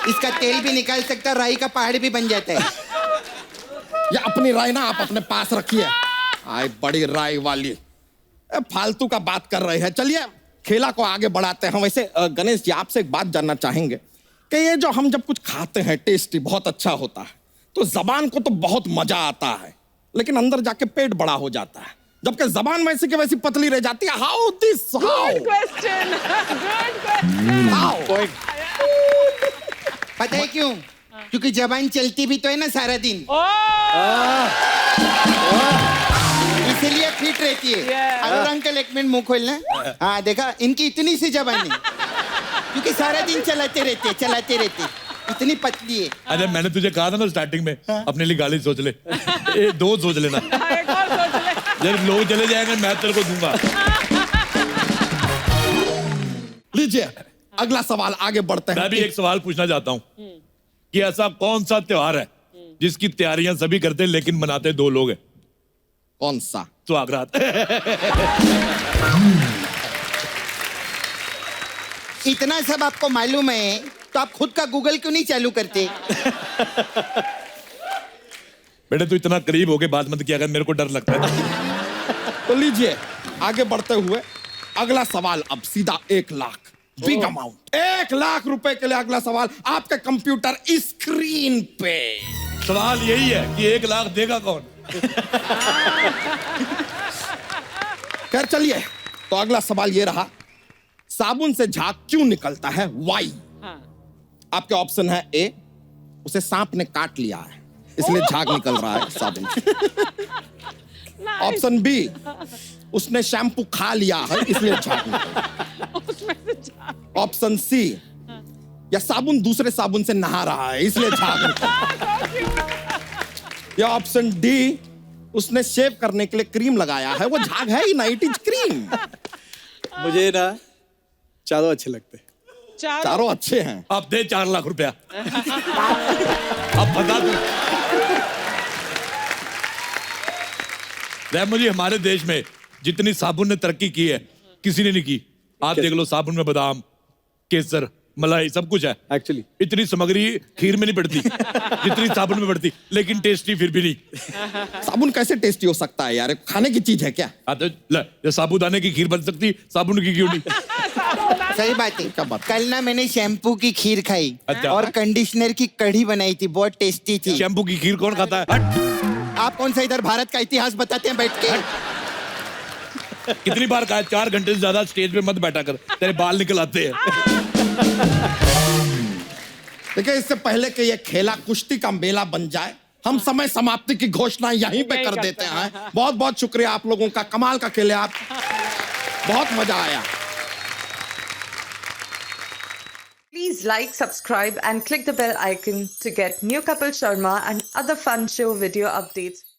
इसका तेल भी निकाल सकता, राई का पहाड़ भी बन जाता है। ये अपनी राय ना आप अपने पास रखिए। आए बड़ी राय वाली, फालतू का बात कर रहे हैं। चलिए खेला को आगे बढ़ाते हैं। वैसे गणेश जी, आपसे एक बात जानना चाहेंगे कि ये जो हम जब कुछ खाते हैं टेस्टी बहुत अच्छा होता है, तो जबान को तो बहुत मजा आता है, लेकिन अंदर जाके पेट बड़ा हो जाता है, जबकि जबान वैसी की वैसी पतली रह जाती है। How this? Good question. पता है क्यों? क्योंकि जबान चलती भी तो है ना सारा दिन, इसीलिए फिट रहती है। अरुण अंकल एक मिनट मुंह खोलना। हाँ देखा, इनकी इतनी सी जबान है क्योंकि सारा दिन चलाते रहते, इतनी पतली है। अरे मैंने तुझे कहा था ना स्टार्टिंग में, अपने लिए गाली सोच ले। 2 सोच लेना। एक और सोच ले। जब लोग चले जाएंगे मैं तेरे को दूंगा। लीजिए अगला सवाल, आगे बढ़ते हैं। मैं भी एक सवाल पूछना चाहता हूँ कि ऐसा कौन सा त्योहार है जिसकी तैयारियां सभी करते हैं लेकिन मनाते 2 लोग हैं? कौन सा? सुहागरात। इतना सब आपको मालूम है तो आप खुद का गूगल क्यों नहीं चालू करते? बेटे तू इतना करीब होके बात मत किया कर, मेरे को डर लगता है। तो लीजिए आगे बढ़ते हुए अगला सवाल, अब सीधा 1 लाख, बिग अमाउंट। 1 लाख रुपए के लिए अगला सवाल आपके कंप्यूटर स्क्रीन पे। सवाल यही है कि 1 लाख देगा कौन? खैर चलिए, तो अगला सवाल ये रहा, साबुन से झाग क्यों निकलता है? वाई। आपके ऑप्शन है ए, उसे सांप ने काट लिया है इसलिए झाग निकल रहा है साबुन से। ऑप्शन बी, उसने शैम्पू खा लिया है इसलिए झाग निकल रहा है। ऑप्शन सी, या साबुन दूसरे साबुन से नहा रहा है इसलिए झाग निकल रहा है। या ऑप्शन डी, उसने शेव करने के लिए क्रीम लगाया है, वो झाग है ही ना, इट इज क्रीम। मुझे ना चारों अच्छे लगते हैं। चारों अच्छे हैं। अब दे 4 लाख रुपया। अब बता दू मुझे, हमारे देश में जितनी साबुन ने तरक्की की है किसी ने नहीं की। आप देख लो, साबुन में बादाम, केसर, मलाई सब कुछ है। एक्चुअली इतनी सामग्री खीर में नहीं पड़ती जितनी साबुन में पड़ती, लेकिन टेस्टी फिर भी नहीं। साबुन कैसे टेस्टी हो सकता है यार, खाने की चीज है क्या? तो साबुदाने की खीर बन सकती, साबुन की क्यों नहीं? सही बात है। कल ना मैंने शैम्पू की खीर खाई अच्छा। और कंडीशनर की कढ़ी बनाई थी, बहुत टेस्टी थी। शैम्पू की खीर कौन खाता है? आप कौन सा इधर भारत का इतिहास बताते हैं बैठ के? कितनी बार कहा 4 घंटे से ज्यादा स्टेज पे मत बैठा कर, तेरे बाल निकल आते हैं। देखिए, इससे पहले कि ये खेला कुश्ती का मेला बन जाए, हम समय समाप्ति की घोषणा यहीं पे कर देते हैं। बहुत बहुत शुक्रिया आप लोगों का, कमाल का खेले आप। बहुत मजा आया। Please like, subscribe and click the bell icon to get new Kapil Sharma and other fun show video updates.